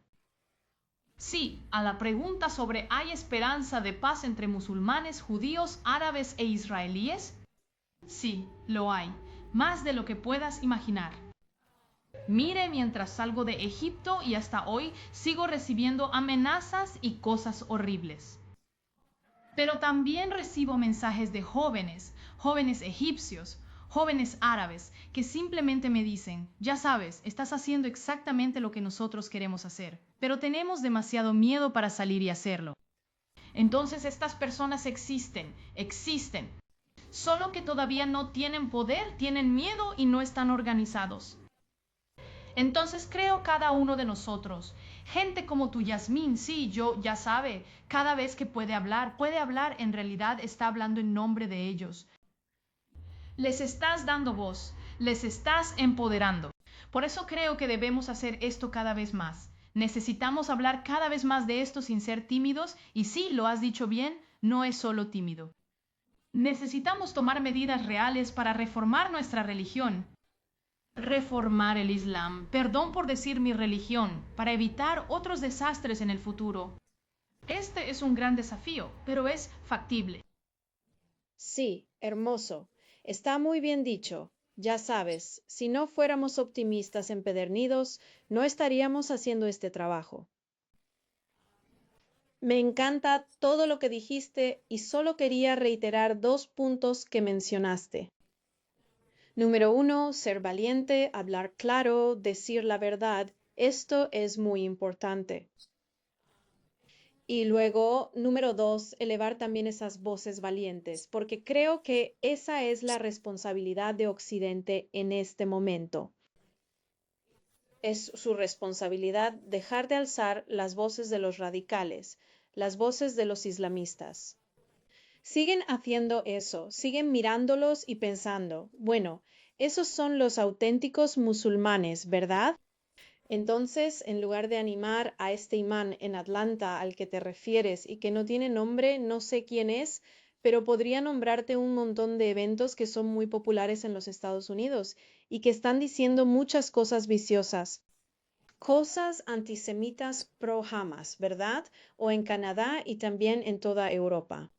Sí, a la pregunta sobre ¿hay esperanza de paz entre musulmanes, judíos, árabes e israelíes? Sí, lo hay, más de lo que puedas imaginar. Mire, mientras salgo de Egipto y hasta hoy sigo recibiendo amenazas y cosas horribles. Pero también recibo mensajes de jóvenes, jóvenes egipcios, jóvenes árabes, que simplemente me dicen, ya sabes, estás haciendo exactamente lo que nosotros queremos hacer, pero tenemos demasiado miedo para salir y hacerlo. Entonces estas personas existen, solo que todavía no tienen poder, tienen miedo y no están organizados. Entonces creo cada uno de nosotros, gente como tú, Yasmín, sí, yo ya sabe, cada vez que puede hablar, en realidad está hablando en nombre de ellos. Les estás dando voz, les estás empoderando. Por eso creo que debemos hacer esto cada vez más. Necesitamos hablar cada vez más de esto sin ser tímidos y sí, lo has dicho bien, no es solo tímido. Necesitamos tomar medidas reales para reformar nuestra religión. Reformar el Islam, perdón por decir mi religión, para evitar otros desastres en el futuro. Este es un gran desafío, pero es factible. Sí, hermoso. Está muy bien dicho. Ya sabes, si no fuéramos optimistas empedernidos, no estaríamos haciendo este trabajo. Me encanta todo lo que dijiste y solo quería reiterar 2 puntos que mencionaste. Número 1, ser valiente, hablar claro, decir la verdad. Esto es muy importante. Y luego, número 2, elevar también esas voces valientes, porque creo que esa es la responsabilidad de Occidente en este momento. Es su responsabilidad dejar de alzar las voces de los radicales, las voces de los islamistas. Siguen haciendo eso, siguen mirándolos y pensando, bueno, esos son los auténticos musulmanes, ¿verdad? Entonces, en lugar de animar a este imán en Atlanta al que te refieres y que no tiene nombre, no sé quién es, pero podría nombrarte un montón de eventos que son muy populares en los Estados Unidos y que están diciendo muchas cosas viciosas. Cosas antisemitas pro Hamas, ¿verdad? O en Canadá y también en toda Europa.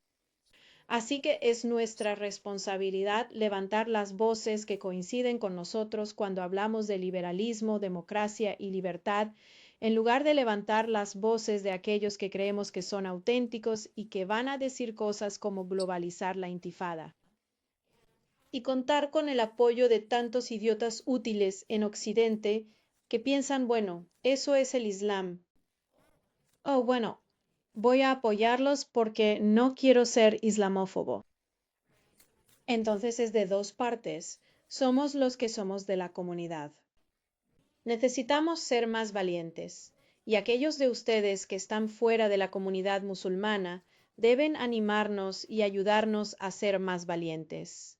Así que es nuestra responsabilidad levantar las voces que coinciden con nosotros cuando hablamos de liberalismo, democracia y libertad, en lugar de levantar las voces de aquellos que creemos que son auténticos y que van a decir cosas como globalizar la intifada. Y contar con el apoyo de tantos idiotas útiles en Occidente que piensan, bueno, eso es el Islam. Oh, bueno, voy a apoyarlos porque no quiero ser islamófobo. Entonces es de 2 partes. Somos los que somos de la comunidad. Necesitamos ser más valientes, y aquellos de ustedes que están fuera de la comunidad musulmana deben animarnos y ayudarnos a ser más valientes.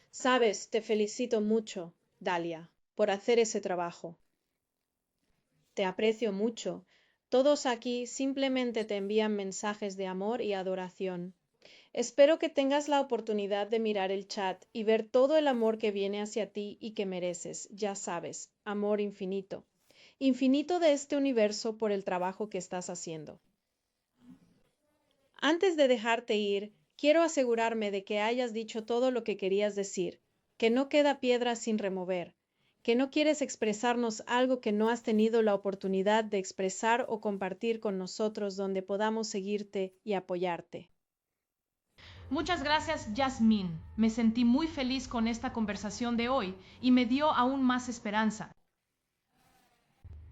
Sabes, te felicito mucho, Dalia, por hacer ese trabajo. Te aprecio mucho. Todos aquí simplemente te envían mensajes de amor y adoración. Espero que tengas la oportunidad de mirar el chat y ver todo el amor que viene hacia ti y que mereces, ya sabes, amor infinito. Infinito de este universo por el trabajo que estás haciendo. Antes de dejarte ir, quiero asegurarme de que hayas dicho todo lo que querías decir, que no queda piedra sin remover, que no quieres expresarnos algo que no has tenido la oportunidad de expresar o compartir con nosotros donde podamos seguirte y apoyarte. Muchas gracias, Yasmín. Me sentí muy feliz con esta conversación de hoy y me dio aún más esperanza.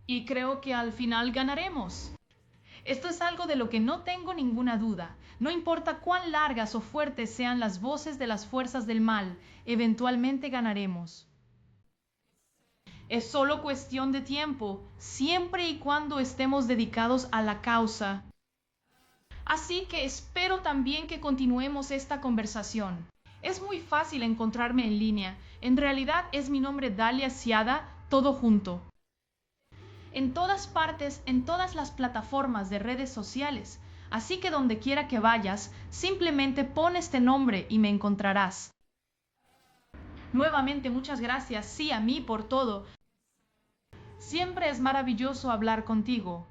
Y creo que al final ganaremos. Esto es algo de lo que no tengo ninguna duda. No importa cuán largas o fuertes sean las voces de las fuerzas del mal, eventualmente ganaremos. Es solo cuestión de tiempo, siempre y cuando estemos dedicados a la causa. Así que espero también que continuemos esta conversación. Es muy fácil encontrarme en línea. En realidad es mi nombre Dalia Siada, todo junto. En todas partes, en todas las plataformas de redes sociales. Así que donde quiera que vayas, simplemente pon este nombre y me encontrarás. Nuevamente muchas gracias, sí, a mí por todo. Siempre es maravilloso hablar contigo.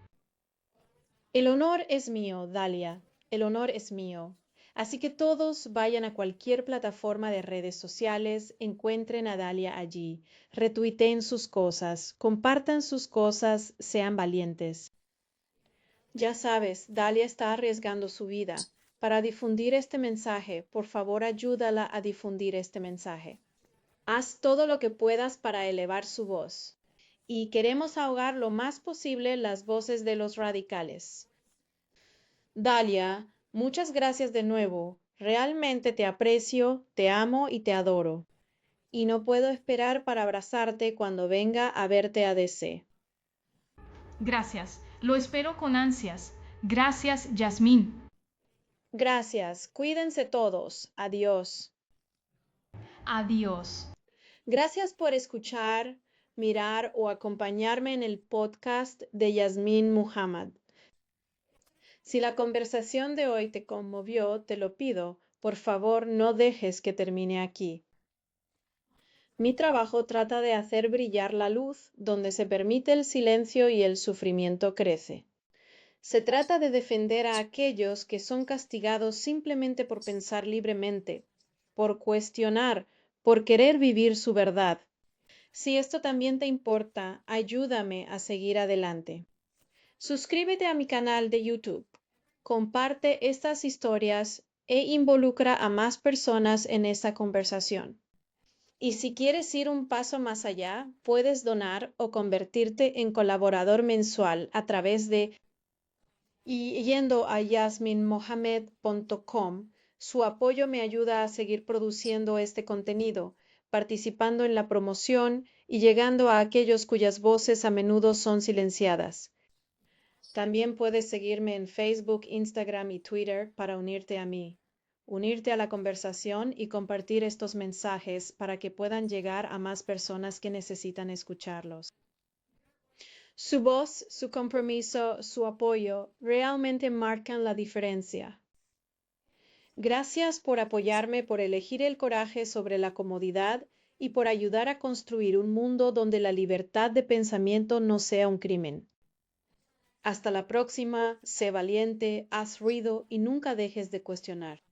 El honor es mío, Dalia. El honor es mío. Así que todos vayan a cualquier plataforma de redes sociales, encuentren a Dalia allí, retuiteen sus cosas, compartan sus cosas, sean valientes. Ya sabes, Dalia está arriesgando su vida. Para difundir este mensaje, por favor ayúdala a difundir este mensaje. Haz todo lo que puedas para elevar su voz. Y queremos ahogar lo más posible las voces de los radicales. Dalia, muchas gracias de nuevo. Realmente te aprecio, te amo y te adoro. Y no puedo esperar para abrazarte cuando venga a verte a DC. Gracias, lo espero con ansias. Gracias, Yasmín. Gracias, cuídense todos. Adiós. Adiós. Gracias por escuchar, mirar o acompañarme en el podcast de Yasmín Muhammad. Si la conversación de hoy te conmovió, te lo pido, por favor no dejes que termine aquí. Mi trabajo trata de hacer brillar la luz donde se permite el silencio y el sufrimiento crece. Se trata de defender a aquellos que son castigados simplemente por pensar libremente, por cuestionar, por querer vivir su verdad. Si esto también te importa, ayúdame a seguir adelante. Suscríbete a mi canal de YouTube. Comparte estas historias e involucra a más personas en esta conversación. Y si quieres ir un paso más allá, puedes donar o convertirte en colaborador mensual a través de yendo a yasminmohamed.com. Su apoyo me ayuda a seguir produciendo este contenido, participando en la promoción y llegando a aquellos cuyas voces a menudo son silenciadas. También puedes seguirme en Facebook, Instagram y Twitter para unirte a mí, unirte a la conversación y compartir estos mensajes para que puedan llegar a más personas que necesitan escucharlos. Su voz, su compromiso, su apoyo realmente marcan la diferencia. Gracias por apoyarme, por elegir el coraje sobre la comodidad y por ayudar a construir un mundo donde la libertad de pensamiento no sea un crimen. Hasta la próxima, sé valiente, haz ruido y nunca dejes de cuestionar.